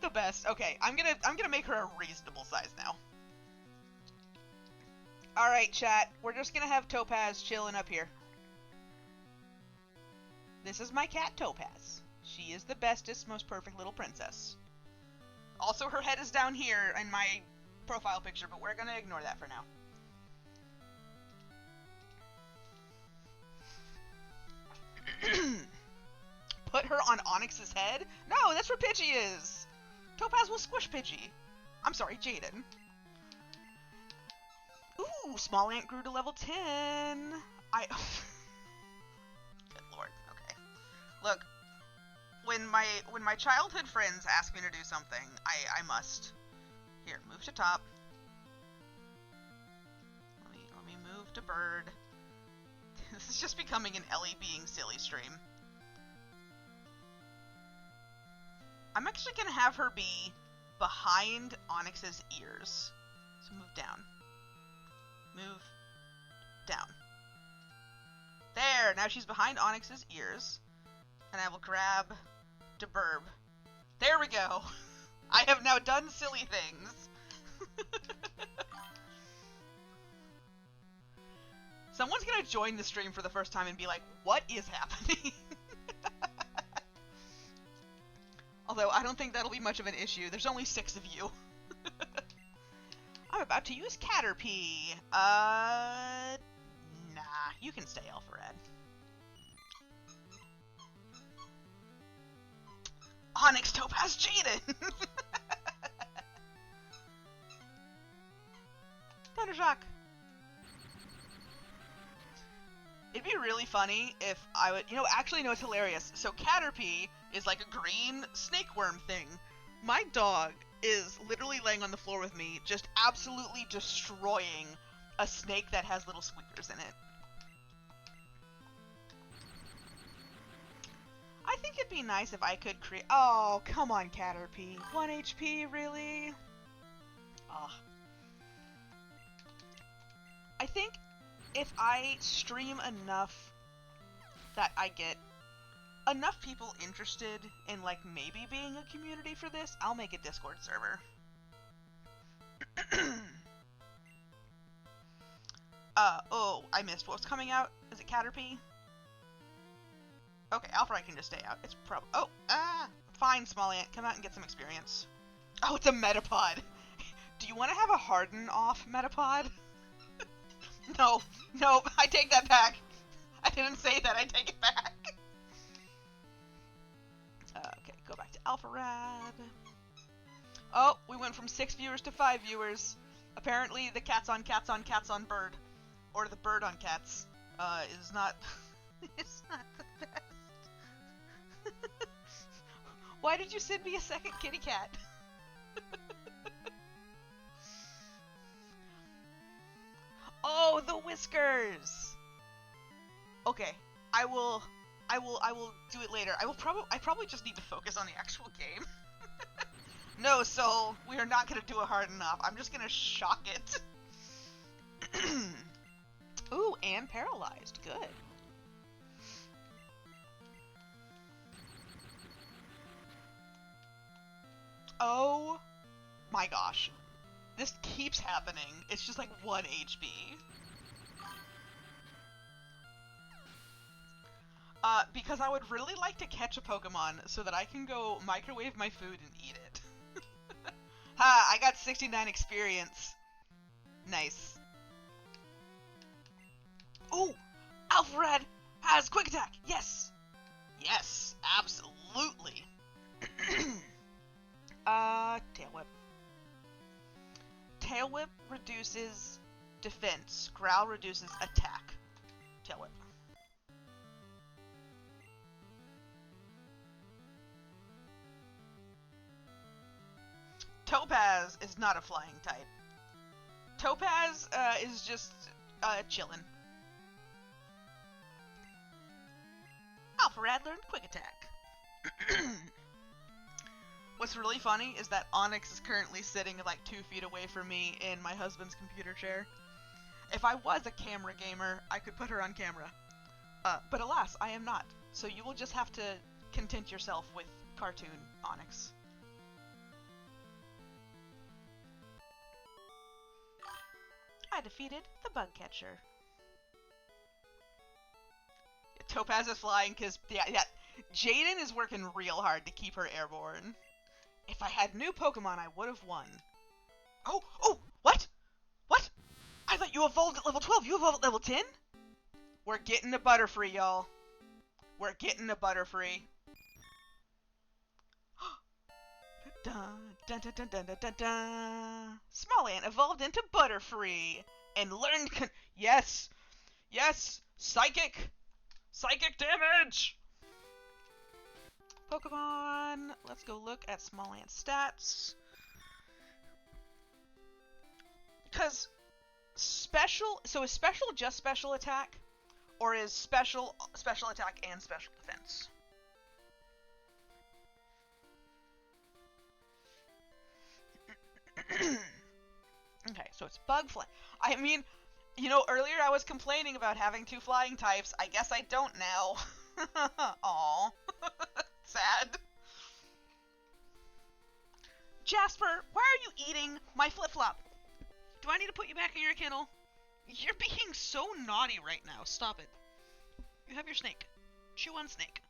The best. Okay, I'm gonna make her a reasonable size now. Alright, chat. We're just gonna have Topaz chilling up here. This is my cat, Topaz. She is the bestest, most perfect little princess. Also, her head is down here in my profile picture, but we're gonna ignore that for now. Put her on Onyx's head? No, that's where Pidgey is! Topaz will squish Pidgey. I'm sorry, Jaden. Ooh, Small Ant grew to level 10. Good lord, okay. Look, when my childhood friends ask me to do something, I must. Here, move to top. Let me move to bird. This is just becoming an Ellie being silly stream. I'm actually gonna have her be behind Onyx's ears. So move down. Move down. There! Now she's behind Onyx's ears. And I will grab Deburb. There we go! I have now done silly things! Someone's gonna join the stream for the first time and be like, what is happening? Although, I don't think that'll be much of an issue. There's only 6 of you. I'm about to use Caterpie. Nah. You can stay, Alphared. Onyx, Topaz, Jaden! Thundershock! It'd be really funny if I would... You know, actually, no, it's hilarious. So Caterpie is like a green snakeworm thing. My dog is literally laying on the floor with me, just absolutely destroying a snake that has little squeakers in it. be nice if I could create... Oh, come on, Caterpie. 1 HP, really? Ugh. I think if I stream enough that I get enough people interested in, like, maybe being a community for this, I'll make a Discord server. Oh, I missed what's coming out. Is it Caterpie? Okay, Alpha can just stay out. It's fine, Small Ant. Come out and get some experience. Oh, it's a Metapod. Do you want to have a Harden off Metapod? No, I take that back. I didn't say that, I take it back. Okay, go back to Alpha Rad. Oh, we went from 6 viewers to 5 viewers. Apparently the cats on bird, or the bird on cats, is not, it's not the best. Why did you send me a second kitty cat? Oh, the whiskers! Okay, I will do it later. I probably just need to focus on the actual game. No, so we are not gonna do a hard enough. I'm just gonna shock it. Ooh, and paralyzed. Good. Oh my gosh. This keeps happening. It's just like 1 HP. Because I would really like to catch a Pokemon so that I can go microwave my food and eat it. Ha! I got 69 experience. Nice. Oh! Alfred has Quick Attack! Yes! Yes! Absolutely! Tail Whip. Tail Whip reduces defense. Growl reduces attack. Tail Whip. Topaz is not a flying type. Topaz is just chillin'. Alpharad learned Quick Attack. What's really funny is that Onyx is currently sitting like 2 feet away from me in my husband's computer chair. If I was a camera gamer, I could put her on camera. But alas, I am not. So you will just have to content yourself with cartoon Onyx. I defeated the bug catcher. Topaz is flying because, yeah, Jaden is working real hard to keep her airborne. If I had new Pokemon, I would have won. Oh, what? What? I thought you evolved at level 12. You evolved at level 10? We're getting a Butterfree, y'all. We're getting a Butterfree. Dun, dun, dun, dun, dun, dun, dun. Small Ant evolved into Butterfree and learned yes, psychic damage. Pokemon. Let's go look at Small Ant's stats. Because special, so is special just special attack, or is special attack and special defense? Okay, so it's bug fly. I mean, you know, earlier I was complaining about having 2 flying types. I guess I don't now. Aw. Sad. Jasper, why are you eating my flip-flop? Do I need to put you back in your kennel? You're being so naughty right now. Stop it. You have your snake. Chew on snake.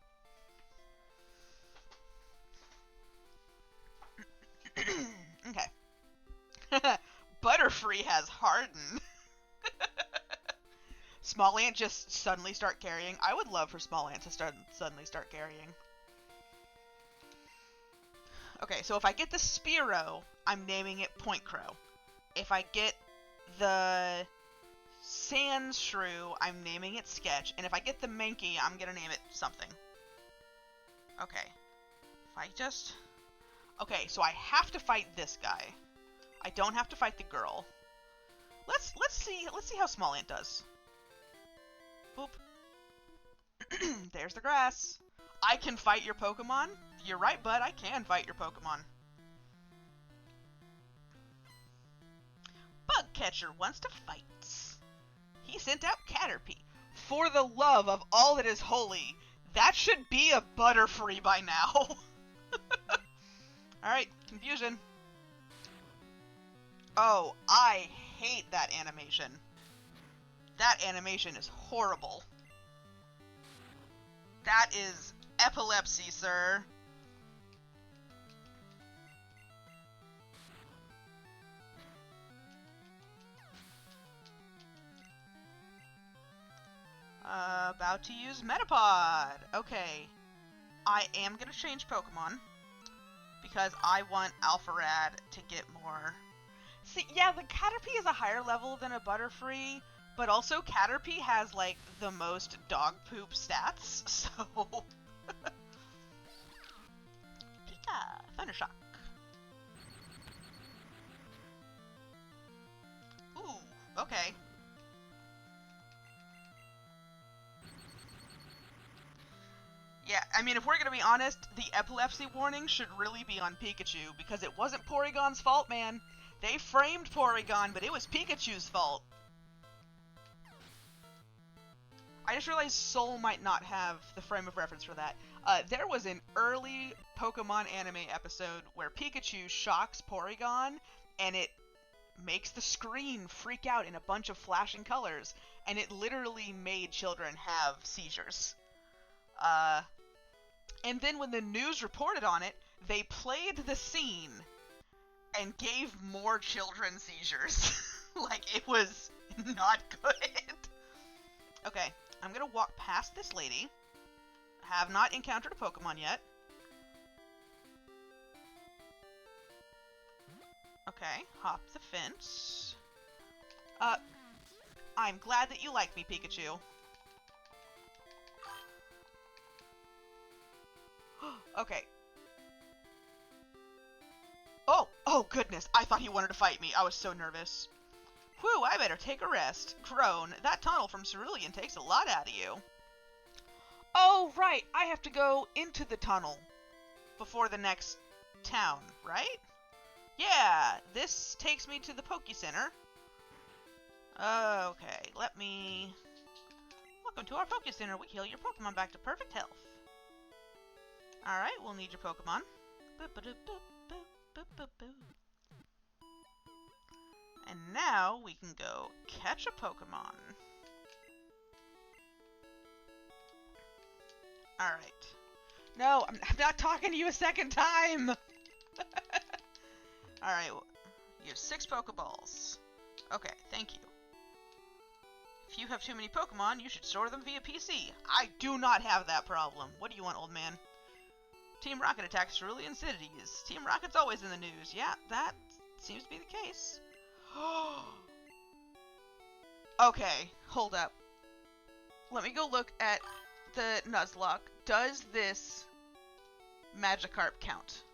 Okay. Butterfree has Harden. Small Ant just suddenly start carrying. I would love for Small Ant to suddenly start carrying. Okay, so if I get the Spearow, I'm naming it Point Crow. If I get the Sandshrew, I'm naming it Sketch. And if I get the Mankey, I'm gonna name it something. Okay. If I just... Okay, so I have to fight this guy. I don't have to fight the girl. Let's see how Small Ant does. Boop. There's the grass. I can fight your Pokemon? You're right, bud. I can fight your Pokemon. Bugcatcher wants to fight. He sent out Caterpie. For the love of all that is holy, that should be a Butterfree by now. Alright, confusion. Oh, I hate that animation. That animation is horrible. That is epilepsy, sir. About to use Metapod. Okay. I am gonna change Pokemon. Because I want Alpharad to get more... See, yeah, the Caterpie is a higher level than a Butterfree, but also Caterpie has, like, the most dog poop stats, so... Pika! Thundershock. Ooh, okay. Yeah, I mean, if we're gonna be honest, the epilepsy warning should really be on Pikachu, because it wasn't Porygon's fault, man. They framed Porygon, but it was Pikachu's fault. I just realized Soul might not have the frame of reference for that. There was an early Pokemon anime episode where Pikachu shocks Porygon, and it makes the screen freak out in a bunch of flashing colors, and it literally made children have seizures. And then when the news reported on it, they played the scene and gave more children seizures. Like, it was not good. Okay, I'm gonna walk past this lady. Have not encountered a Pokemon yet. Okay, hop the fence. I'm glad that you like me, Pikachu. Okay. Oh goodness, I thought he wanted to fight me. I was so nervous. Whew, I better take a rest. Crone, that tunnel from Cerulean takes a lot out of you. Oh, right, I have to go into the tunnel before the next town, right? Yeah, this takes me to the Poke Center. Okay, let me... Welcome to our Poke Center. We heal your Pokemon back to perfect health. Alright, we'll need your Pokemon. And now we can go catch a Pokemon. Alright. No, I'm not talking to you a second time! Alright, you have 6 Pokeballs. Okay, thank you. If you have too many Pokemon, you should store them via PC. I do not have that problem. What do you want, old man? Team Rocket attacks Cerulean cities. Team Rocket's always in the news. Yeah, that seems to be the case. Okay, hold up. Let me go look at the Nuzlocke. Does this Magikarp count?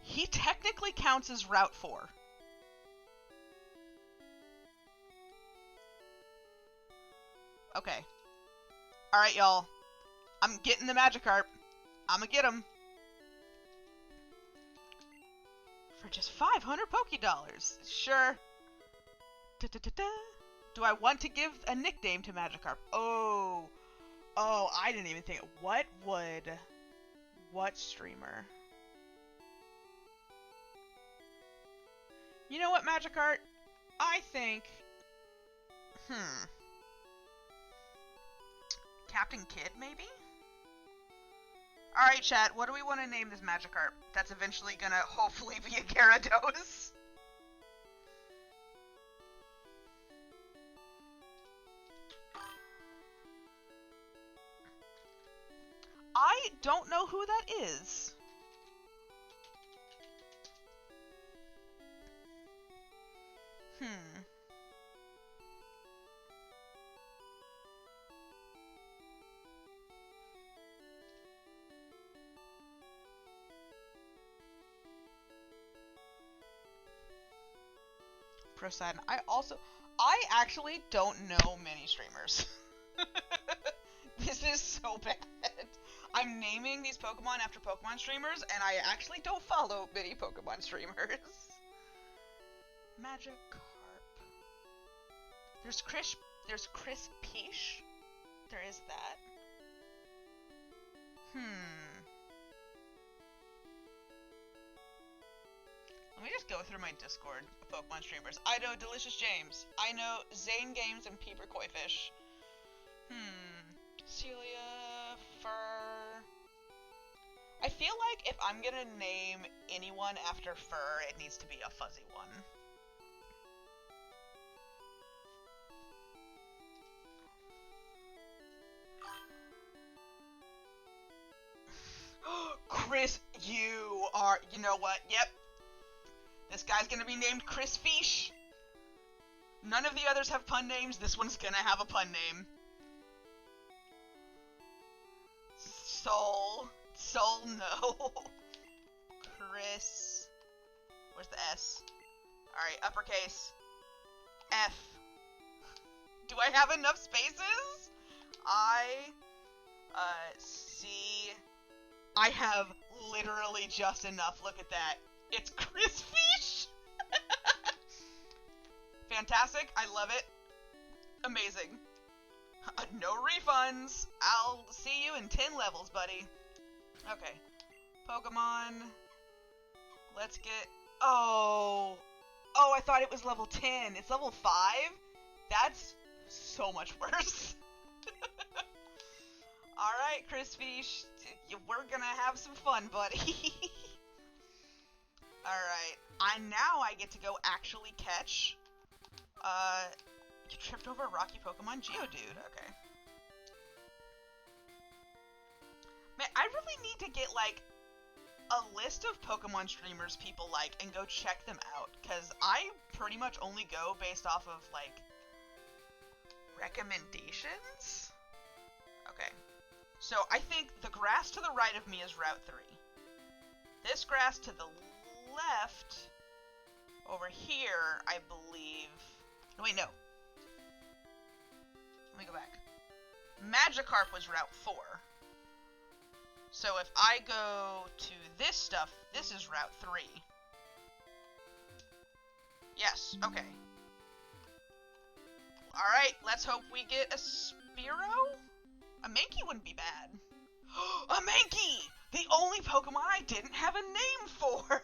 He technically counts as Route 4. Okay. Alright, y'all. I'm getting the Magikarp. I'ma get him. For just 500 Pokédollars. Sure. Da-da-da-da. Do I want to give a nickname to Magikarp? Oh, I didn't even think. What streamer? You know what, Magikarp? I think, Captain Kidd, maybe? Alright, chat, what do we want to name this Magikarp? That's eventually gonna hopefully be a Gyarados. I don't know who that is. Poseidon. I actually don't know many streamers. This is so bad. I'm naming these Pokemon after Pokemon streamers, and I actually don't follow many Pokemon streamers. Magikarp. There's Chris Peach. There is that. Let me just go through my Discord of Pokemon streamers. I know Delicious James. I know Zane Games and Peeper Koifish. Celia, Fur. I feel like if I'm gonna name anyone after Fur, it needs to be a fuzzy one. Chris, you know what? Yep. This guy's gonna be named Chris Fish. None of the others have pun names. This one's gonna have a pun name. Soul, no. Chris. Where's the S? Alright, uppercase. F. Do I have enough spaces? C. I have literally just enough. Look at that. It's Chris Fish! Fantastic. I love it. Amazing. No refunds. I'll see you in 10 levels, buddy. Okay. Pokemon. Let's get... Oh, I thought it was level 10. It's level 5? That's so much worse. Alright, Chris Fish. We're gonna have some fun, buddy. Alright. Now I get to go actually catch... You tripped over a rocky Pokemon? Geodude. Okay. Man, I really need to get, like, a list of Pokemon streamers people like and go check them out, because I pretty much only go based off of, like, recommendations? Okay. So, I think the grass to the right of me is Route 3. This grass to the left, over here, I believe... No, wait, no. Let me go back. Magikarp was Route 4. So if I go to this stuff, this is Route 3. Yes, okay. Alright, let's hope we get a Spearow? A Mankey wouldn't be bad. A Mankey! The only Pokemon I didn't have a name for!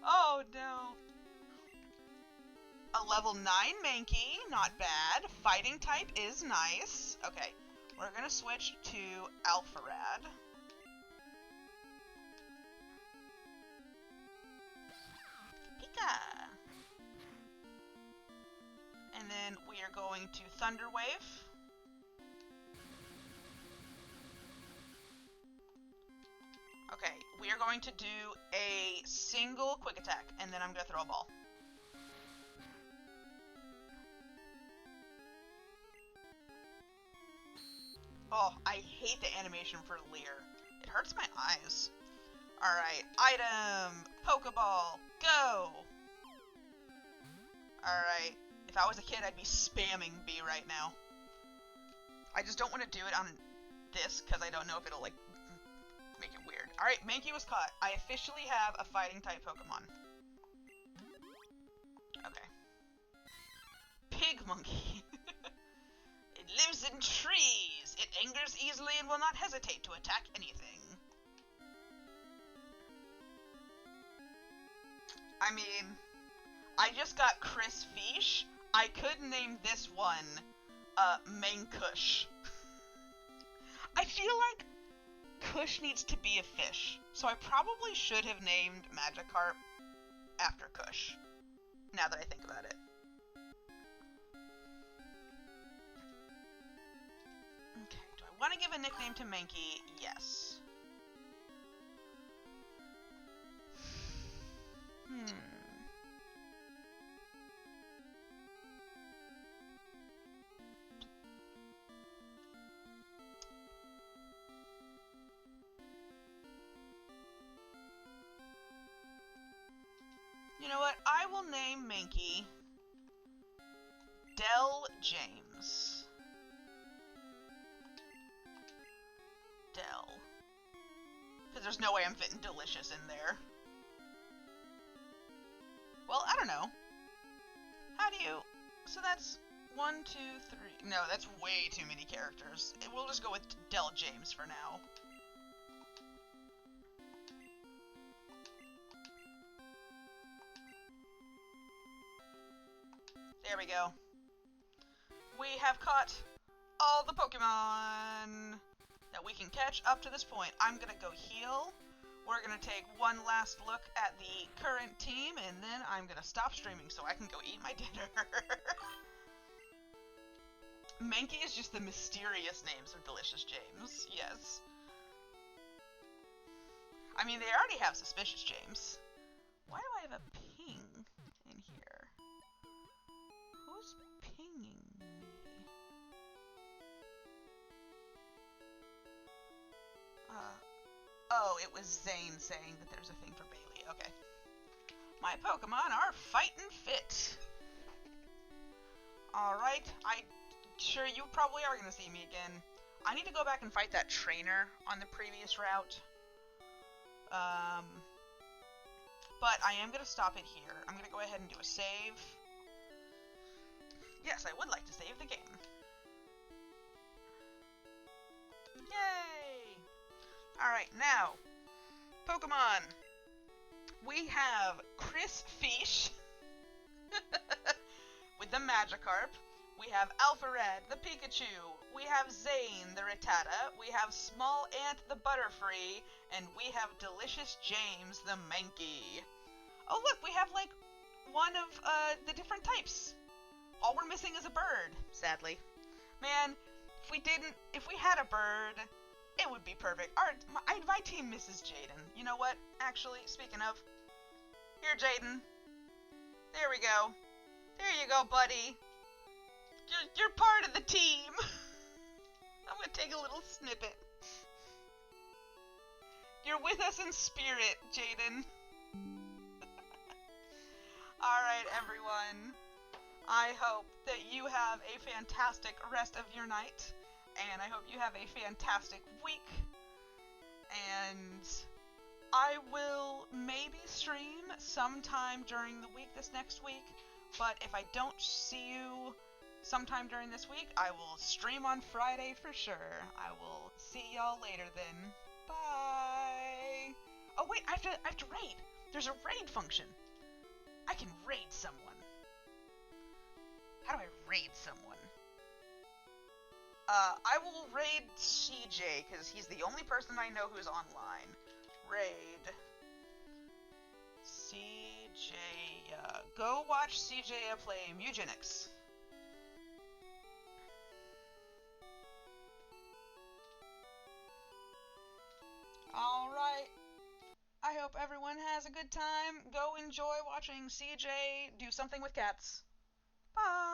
Oh no. A level 9 Mankey, not bad. Fighting type is nice. Okay, we're gonna switch to Alpharad. Pika! And then we are going to Thunder Wave. Okay, we are going to do a single quick attack, and then I'm gonna throw a ball. Oh, I hate the animation for Leer. It hurts my eyes. Alright, item, Pokeball, go! Alright, if I was a kid, I'd be spamming B right now. I just don't want to do it on this, because I don't know if it'll, like, make it weird. Alright, Mankey was caught. I officially have a fighting-type Pokemon. Okay. Pig Monkey. It lives in trees. It angers easily and will not hesitate to attack anything. I mean, I just got Chris Fish. I could name this one, Mankush. I feel like Kush needs to be a fish, so I probably should have named Magikarp after Kush, now that I think about it. Okay, do I want to give a nickname to Mankey? Yes. You know what? I will name Mankey Del James. Del. Because there's no way I'm fitting Delicious in there. Well, I don't know. How do you... So that's 1, 2, 3... No, that's way too many characters. We'll just go with Del James for now. There we go. We have caught all the Pokemon that we can catch up to this point. I'm gonna go heal. We're gonna take one last look at the current team, and then I'm gonna stop streaming so I can go eat my dinner. Mankey is just the mysterious names of Delicious James, yes. I mean, they already have Suspicious James. Why do I have a ping in here? Who's pinging me? Oh, it was Zane saying that there's a thing for Bailey. Okay. My Pokemon are fighting fit. Alright, I'm sure you probably are going to see me again. I need to go back and fight that trainer on the previous route. But I am going to stop it here. I'm going to go ahead and do a save. Yes, I would like to save the game. Yay! Alright, now, Pokemon. We have Chris Fish with the Magikarp. We have Alphared, the Pikachu. We have Zane, the Rattata. We have Small Ant, the Butterfree. And we have Delicious James, the Mankey. Oh look, we have like one of the different types. All we're missing is a bird, sadly. Man, if we had a bird, it would be perfect. My team misses Jaden. You know what? Actually, speaking of, here, Jaden. There we go. There you go, buddy. You're part of the team. I'm gonna take a little snippet. You're with us in spirit, Jaden. Alright, everyone. I hope that you have a fantastic rest of your night. And I hope you have a fantastic week. And I will maybe stream sometime during the week this next week. But if I don't see you sometime during this week, I will stream on Friday for sure. I will see y'all later then. Bye! Oh wait, I have to raid! There's a raid function! I can raid someone. How do I raid someone? I will raid CJ, because he's the only person I know who's online. Raid. CJ, go watch CJ play Mugenics. Alright. I hope everyone has a good time. Go enjoy watching CJ do something with cats. Bye!